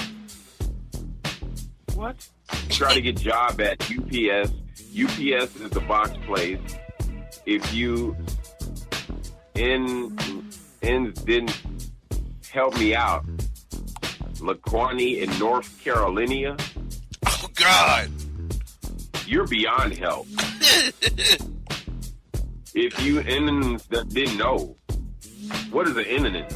What? Try to get job at UPS. UPS is the box place. If you didn't help me out, Laquani in North Carolina. Oh, God. You're beyond help. If you didn't know, what is an incident?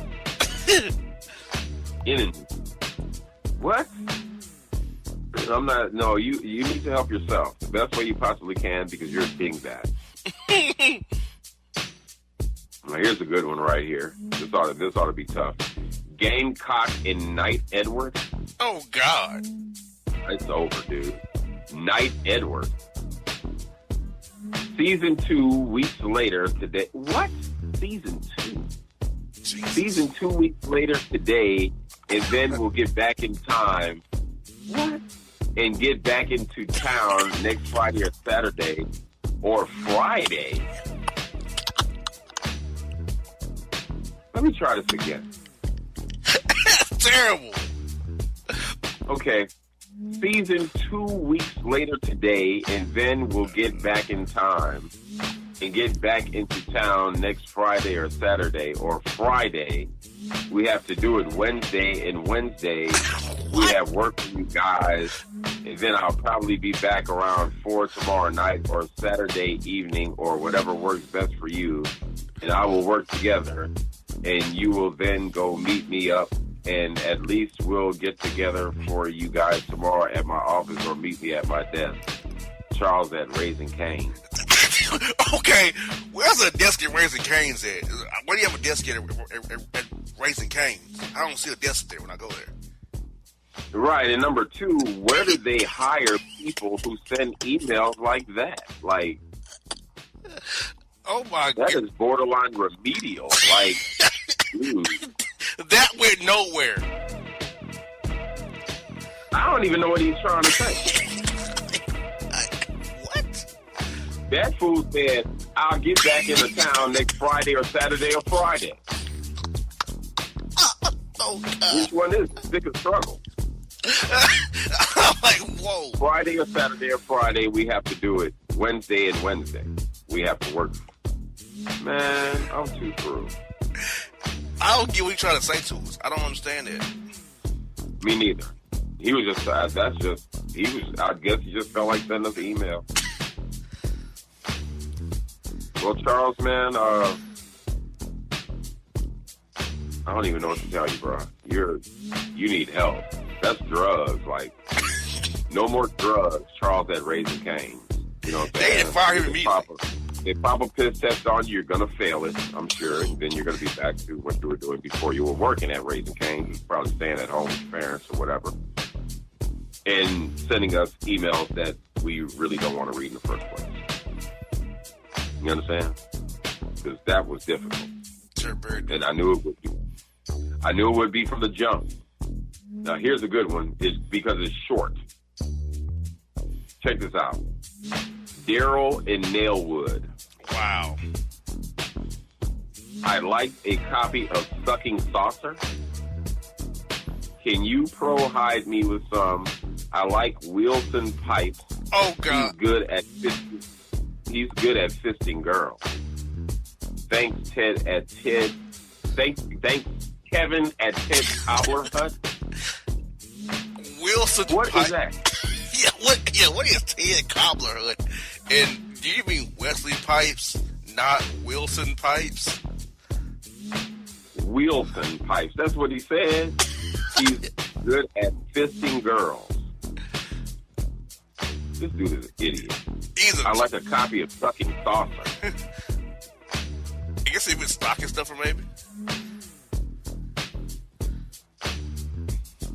What? I'm not. No, you need to help yourself the best way you possibly can because you're a dingbat. Now here's a good one right here. This ought to be tough. Gamecock and Knight Edward. Oh, God. It's over, dude. Knight Edward. Season 2 weeks later today. What? Season 2? Jesus. Season 2 weeks later today, and then we'll get back in time. What? And get back into town next Friday or Saturday or Friday. Let me try this again. Terrible. Okay. Season 2 weeks later today, and then we'll get back in time and get back into town next Friday or Saturday or Friday. We have to do it Wednesday, and Wednesday we have work for you guys, and then I'll probably be back around 4 tomorrow night or Saturday evening or whatever works best for you, and I will work together, and you will then go meet me up, and at least we'll get together for you guys tomorrow at my office or meet me at my desk. Charles at Raising Cane. Okay, where's a desk at Raising Cane's at? Where do you have a desk at Raising Cane's? I don't see a desk there when I go there. Right, and number 2, where do they hire people who send emails like that? Like, oh my God, that is borderline remedial. Like, dude, that went nowhere. I don't even know what he's trying to say. What? That fool said, I'll get back into town next Friday or Saturday or Friday. Oh, God. Which one is it? Sick of struggle. I'm like, whoa. Friday or Saturday or Friday, we have to do it. Wednesday and Wednesday, we have to work. Man, I'm too through. I don't get what you're trying to say to us. I don't understand it. Me neither. He was just, I guess he just felt like sending us an email. Well, Charles, man, I don't even know what to tell you, bro. You need help. That's drugs. Like, no more drugs, Charles at Raising Cane. You know what I'm saying? They didn't fire him immediately. They pop a piss test on you, you're going to fail it, I'm sure. And then you're going to be back to what you were doing before you were working at Raising Cane. You're probably staying at home with your parents or whatever. And sending us emails that we really don't want to read in the first place. You understand? Because that was difficult. Sure, and I knew it would be. I knew it would be from the jump. Now, here's a good one. It's because it's short. Check this out. Daryl in Nailwood. Wow. I like a copy of Sucking Saucer. Can you pro-hide me with some? I like Wilson Pipes. Oh, God. He's good at fisting girls. Thanks, Ted at Ted. Thanks, Kevin at Ted Cobbler Hut. Wilson What Pipe. is that? What is Ted Cobbler Hut? And do you mean Wesley Pipes, not Wilson Pipes? Wilson Pipes. That's what he said. He's good at fisting girls. This dude is an idiot. I like a copy of Sucking Saucer. I guess he been stocking stuffer, maybe.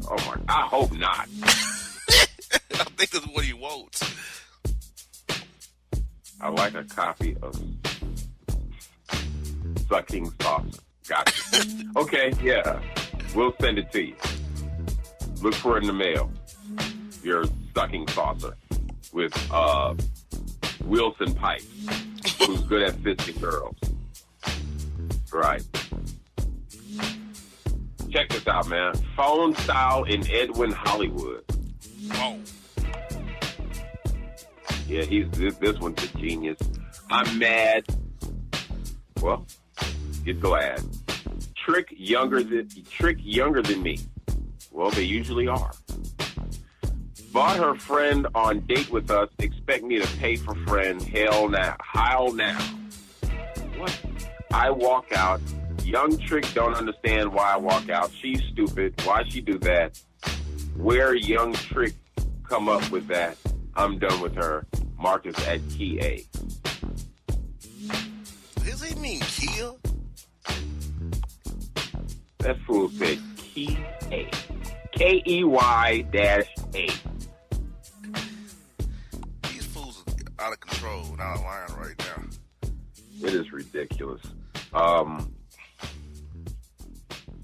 Oh my! I hope not. I think that's what he wants. I like a copy of Sucking Saucer. Gotcha. Okay, yeah. We'll send it to you. Look for it in the mail. Your Sucking Saucer with Wilson Pipes, who's good at fisting girls. Right. Check this out, man. Phone Style in Edwin, Hollywood. Whoa. Yeah, this one's a genius. I'm mad. Well, get glad. Trick younger than me. Well, they usually are. Bought her friend on date with us. Expect me to pay for friend. Hell now. What? I walk out. Young trick don't understand why I walk out. She's stupid. Why she do that? Where young trick come up with that? I'm done with her. Marcus at Key A. Does he mean Kia? That fool said Key A. KEY-A. These fools are out of control and out of line right now. It is ridiculous.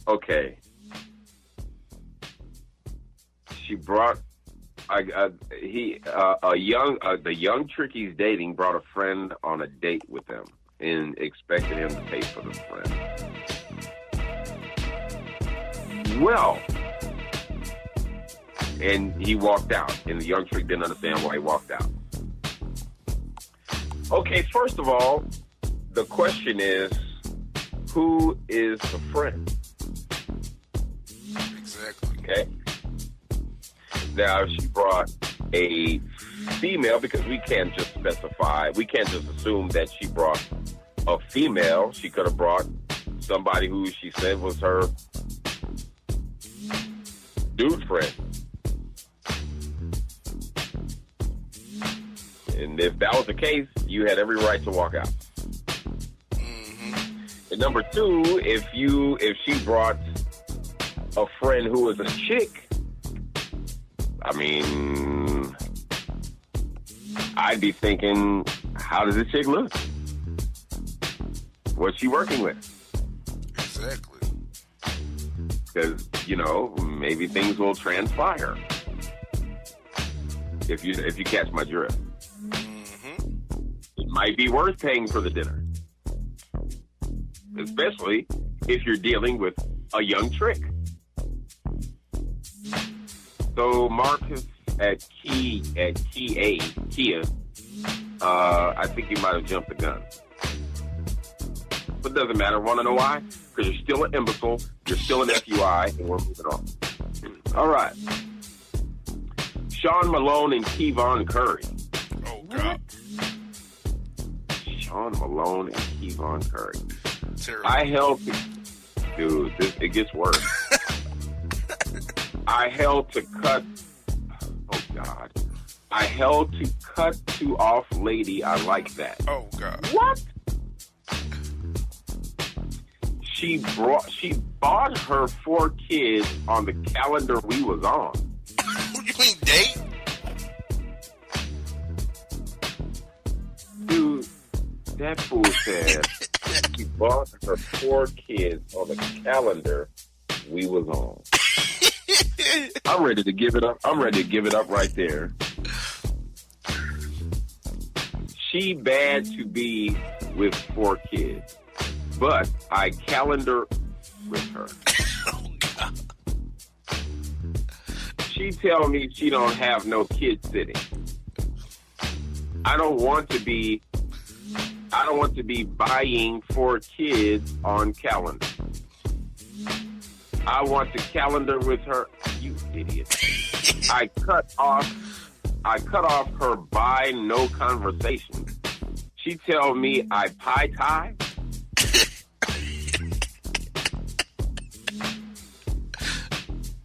Okay. She brought the young trick he's dating brought a friend on a date with him and expected him to pay for the friend. Well, and he walked out, and the young trick didn't understand why he walked out. Okay, first of all, the question is, who is the friend? Exactly. Okay. Now, she brought a female, because we can't just specify, we can't just assume that she brought a female. She could have brought somebody who she said was her dude friend. And if that was the case, you had every right to walk out. Mm-hmm. And number two, if she brought a friend who was a chick, I mean, I'd be thinking, how does this chick look? What's she working with? Exactly. Because, maybe things will transpire. If you catch my drift. Mm-hmm. It might be worth paying for the dinner. Especially if you're dealing with a young trick. So Marcus at Kia, I think you might have jumped the gun. But it doesn't matter. Want to know why? Because you're still an imbecile, you're still an FUI, and we're moving on. All right. Sean Malone and Kevon Curry. Oh, God. Sean Malone and Kevon Curry. Terrible. Dude, it gets worse. I held to cut to off lady. I like that. Oh, God. What? She bought her 4 kids on the calendar we was on. You mean date? Dude, that fool said she bought her 4 kids on the calendar we was on. I'm ready to give it up. I'm ready to give it up right there. She bad to be with 4 kids, but I calendar with her. Oh, God. She tell me she don't have no kid sitting. I don't want to be buying 4 kids on calendar. I want to calendar with her. You idiot. I cut off her by no conversation. She tell me I pie tie.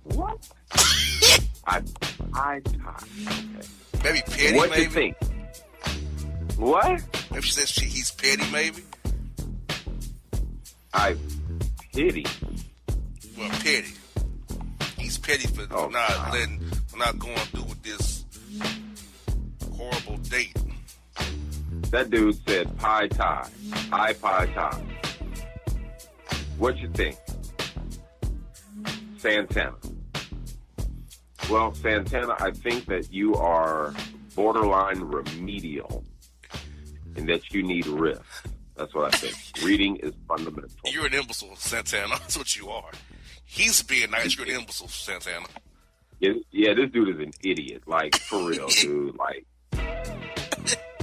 What? I pie tie. Okay. Maybe petty, What maybe? you think? What? Maybe she says he's petty, maybe? I pity. Well, petty. He's petty for not going through with this horrible date. That dude said pie tie. I pie tie. What you think? Santana. Well, Santana, I think that you are borderline remedial and that you need risk. That's what I think. Reading is fundamental. You're an imbecile, Santana. That's what you are. He's being nice. You're an imbecile, Santana. Yeah, this dude is an idiot. Like, for real, dude. Like,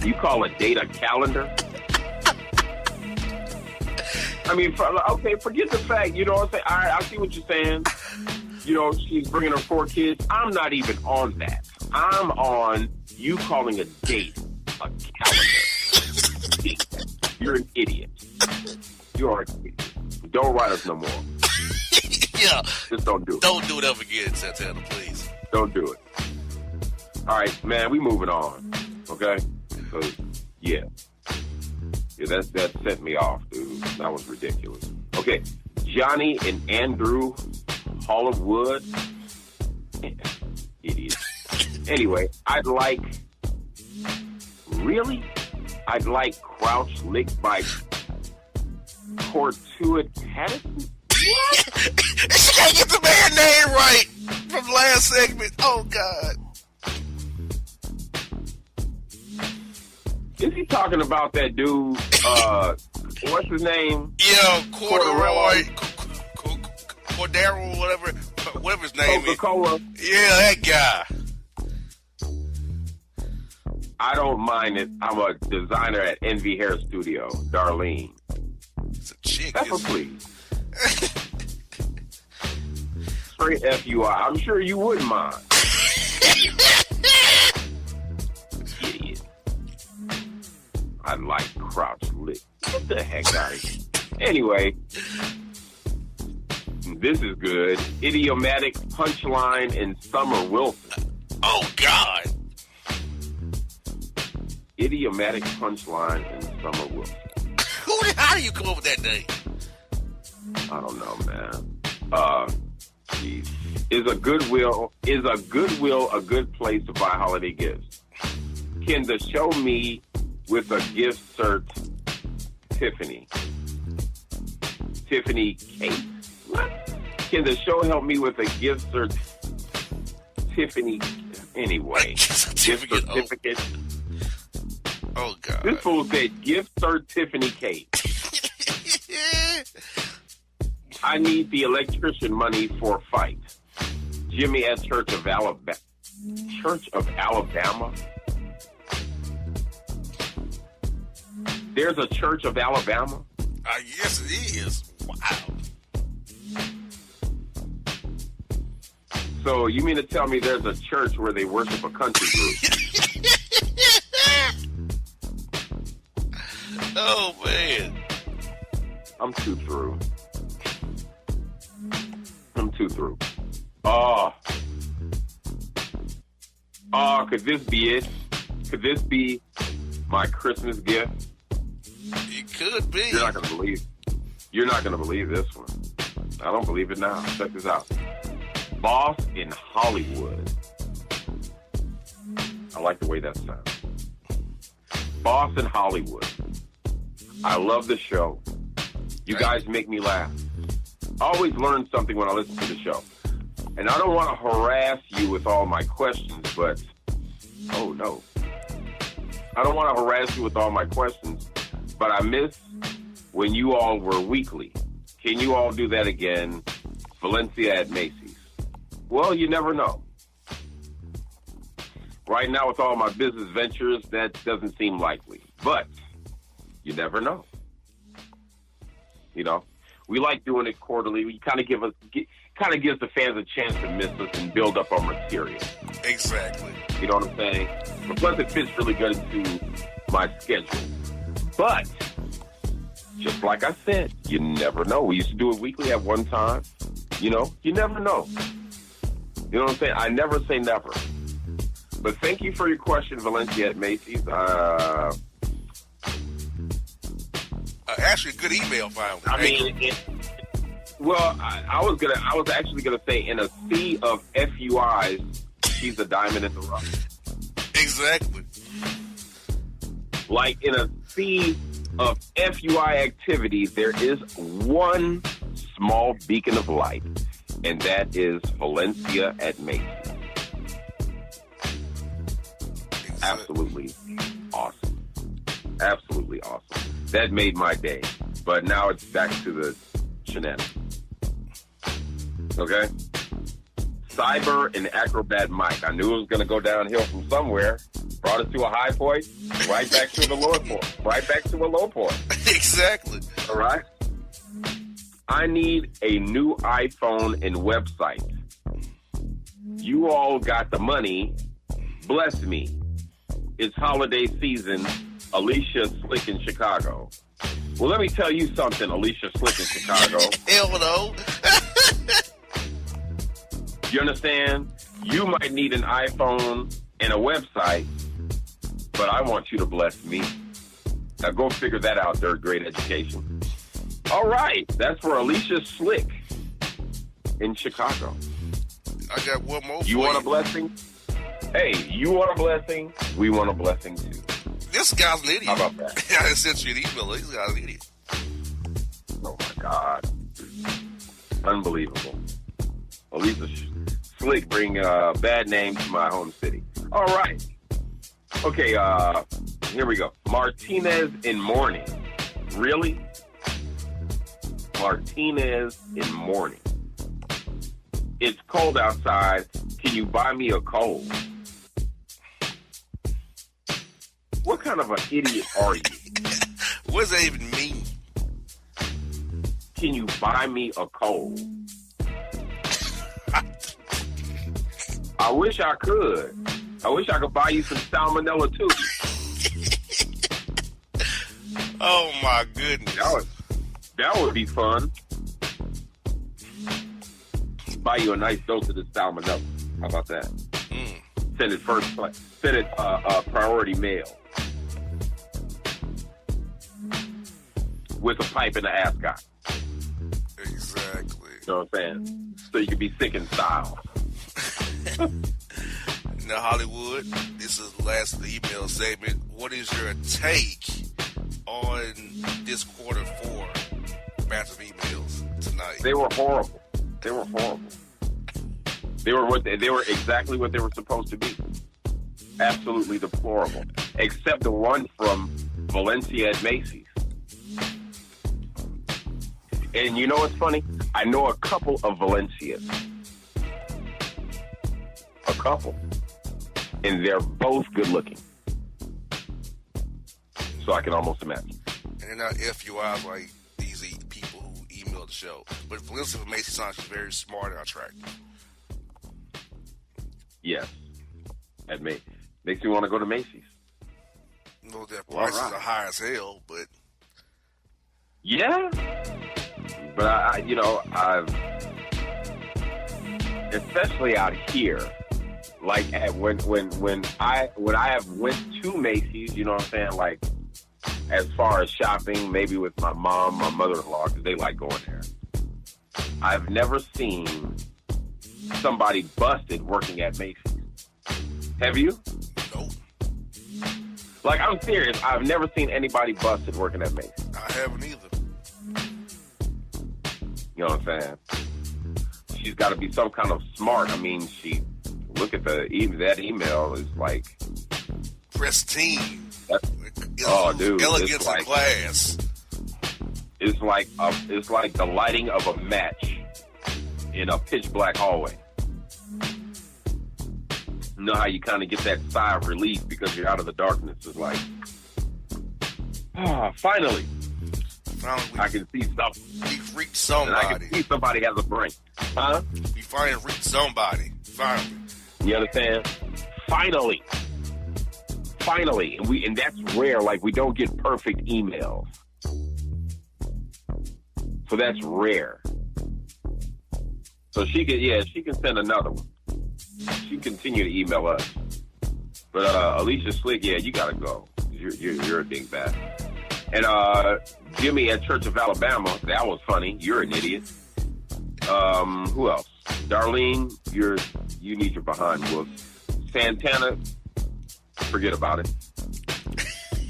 You call a date a calendar? I mean, okay, forget the fact, you know what I'm saying? All right, I see what you're saying. You know, she's bringing her 4 kids. I'm not even on that. I'm on you calling a date a calendar. You're an idiot. You are an idiot. Don't write us no more. Yeah. Just don't do it. Don't do it ever again, Santana, please. Don't do it. All right, man, we moving on. Okay? So, yeah. Yeah, that set me off, dude. That was ridiculous. Okay, Johnny and Andrew Hall of Wood. Idiot. Anyway, I'd like Crouch licked by Cortuit Patterson. What? She can't get the man name right from last segment. Oh, God. Is he talking about that dude, what's his name? Yeah, Cordero, whatever his name Coca-Cola. is. Yeah, that guy. I don't mind it. I'm a designer at Envy Hair Studio, Darlene. It's a chick. That's a please. Straight FUI. I'm sure you wouldn't mind. Idiot. I like Crouch lick. Get the heck out of here. Anyway, this is good. Idiomatic punchline in Summer Wilson. Oh, God. Idiomatic punchline in Summer Wilson. How do you come up with that name? I don't know, man. Geez. Is a Goodwill a good place to buy holiday gifts? Can the show me with a gift cert Tiffany cake? What? Can the show help me with a gift cert Tiffany? Anyway, gift certificate. Oh, God. This fool said gift cert Tiffany cake. I need the electrician money for a fight. Jimmy at Church of Alabama. Church of Alabama? There's a Church of Alabama? Yes, it is. Wow. So you mean to tell me there's a church where they worship a country group? Oh, man. I'm too through. Could this be it? Could this be my Christmas gift? It could be. You're not going to believe this one. I don't believe it now. Check this out. Boss in Hollywood. I like the way that sounds. Boss in Hollywood. I love the show. You guys make me laugh. I always learn something when I listen to the show. And I don't want to harass you with all my questions, but... Oh, no. I don't want to harass you with all my questions, but I miss when you all were weekly. Can you all do that again? Valencia at Macy's. Well, you never know. Right now, with all my business ventures, that doesn't seem likely. But you never know. You know, we like doing it quarterly. We kind of gives the fans a chance to miss us and build up our material. Exactly. You know what I'm saying? But plus, it fits really good into my schedule. But just like I said, you never know. We used to do it weekly at one time. You know, you never know. You know what I'm saying? I never say never. But thank you for your question, Valencia at Macy's. Actually, a good email finally. I mean, I was actually gonna say, in a sea of FUIs, she's a diamond in the rough. Exactly. Like in a sea of FUI activities, there is one small beacon of light, and that is Valencia at Macy's. Exactly. Absolutely awesome. Absolutely awesome. That made my day. But now it's back to the shenanigans. Okay? Cyber and Acrobat Mike. I knew it was going to go downhill from somewhere. Brought us to a high point, right back to the low point. Right back to a low point. Exactly. All right? I need a new iPhone and website. You all got the money. Bless me. It's holiday season. Alicia Slick in Chicago. Well, let me tell you something, Alicia Slick in Chicago. Hell no. You understand? You might need an iPhone and a website, but I want you to bless me. Now go figure that out, third grade education. All right, that's for Alicia Slick in Chicago. I got one more for you. Want a blessing? Hey, you want a blessing? We want a blessing too. This guy's an idiot. How about that? I sent you an email. This guy's an idiot. Oh my God. Unbelievable. Alicia Slick bring a bad name to my home city. All right. Okay, here we go. Martinez in morning. Really? Martinez in morning. It's cold outside. Can you buy me a cold? What kind of an idiot are you? What does that even mean? Can you buy me a cold? I wish I could. I wish I could buy you some salmonella too. Oh my goodness. That would be fun. Buy you a nice dose of the salmonella. How about that? Send it first class. Send it priority mail. With a pipe and an ascot. Exactly. You know what I'm saying? So you can be sick in style. Now, Hollywood, this is the last of the email segment. What is your take on this quarter 4 batch of emails tonight? They were horrible. They were horrible. They were exactly what they were supposed to be. Absolutely deplorable. Except the one from Valencia at Macy's. And you know what's funny? I know a couple of Valencias. A couple. And they're both good looking. So I can almost imagine. And they're not FUIs like these people who email the show. But Valencia from Macy's sounds very smart and attractive. Yes. That makes me want to go to Macy's. No, their prices are high as hell, but... Yeah. But I've especially out here, like when I have went to Macy's, you know what I'm saying, like as far as shopping, maybe with my mom, my mother-in-law, because they like going there. I've never seen somebody busted working at Macy's. Have you? Nope. Like, I'm serious. I've never seen anybody busted working at Macy's. I haven't either. You know what I'm saying? She's got to be some kind of smart. I mean, look at that email is like pristine. Dude, elegance and class. It's like the lighting of a match in a pitch black hallway. You know how you kind of get that sigh of relief because you're out of the darkness? It's like, finally. I can see something. We reached somebody. And I can see somebody has a brain. Huh? We finally reached somebody. Finally. You understand? Finally. And that's rare. Like, we don't get perfect emails. So that's rare. So she can send another one. She can continue to email us. But Alicia Slick, yeah, you gotta go. You're a dingbat. And Jimmy at Church of Alabama, that was funny. You're an idiot. Who else? Darlene, you need your behind whooped. Santana, forget about it.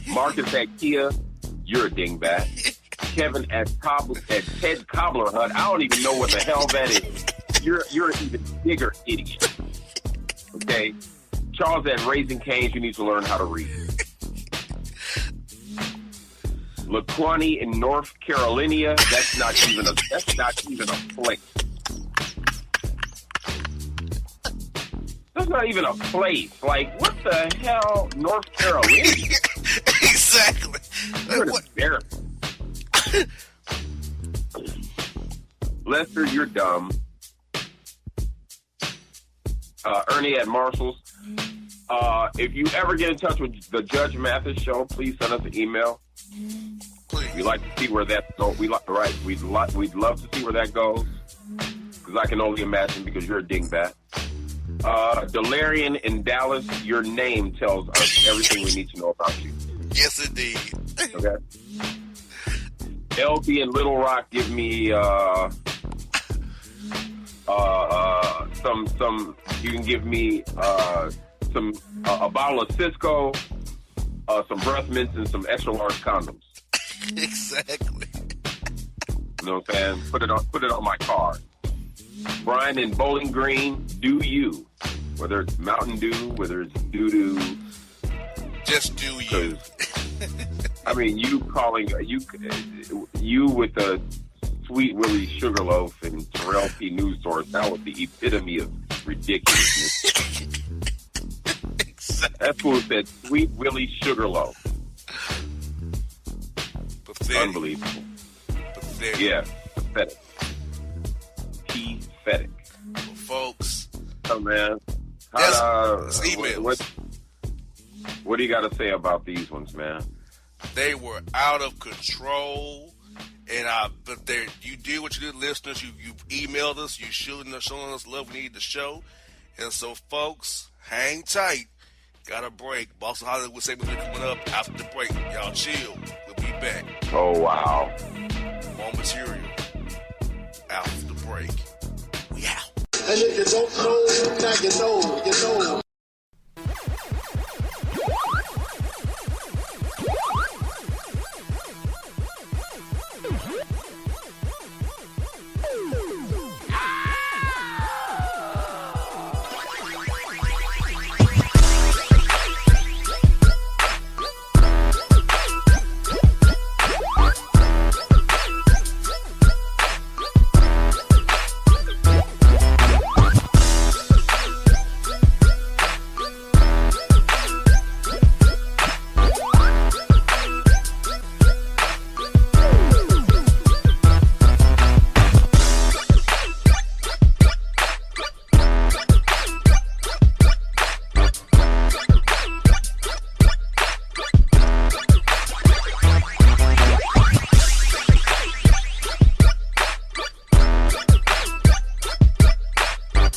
Marcus at Kia, you're a dingbat. Kevin at Ted Cobbler Hut, I don't even know what the hell that is. You're an even bigger idiot. Okay? Charles at Raising Cane's, you need to learn how to read. LaQuani in North Carolina, that's not even a place. There's not even a place. Like, what the hell, North Carolina? Exactly. You're What? embarrassing. Lester, you're dumb. Ernie at Marshall's. If you ever get in touch with the Judge Mathis show, please send us an email. Please. We'd like to see where that goes. We'd love to see where that goes. Because I can only imagine, because you're a dingbat. Delarian in Dallas, your name tells us everything we need to know about you. Yes, indeed. Okay. LB in Little Rock, give me some. You can give me a bottle of Cisco, some breath mints, and some extra large condoms. Exactly. You know what I'm saying? Put it on my card. Brian in Bowling Green, do you? Whether it's Mountain Dew, whether it's doo-doo. Just do you. I mean, you with the Sweet Willie Sugarloaf and Terrell P. News Source, that was the epitome of ridiculousness. Exactly. That fool said Sweet Willie Sugarloaf. Pathetic. Unbelievable. Pathetic. Yeah, pathetic. Pathetic. Well, folks. Oh, man. It's emails. What do you got to say about these ones, man? They were out of control, but you did what you did, listeners. You emailed us, you showing us love we need to show, and so folks, hang tight. Got a break. Boston Hollywood segment coming up after the break. Y'all chill. We'll be back. Oh wow! More material after the break. We out. And if you don't know, now you know, you know.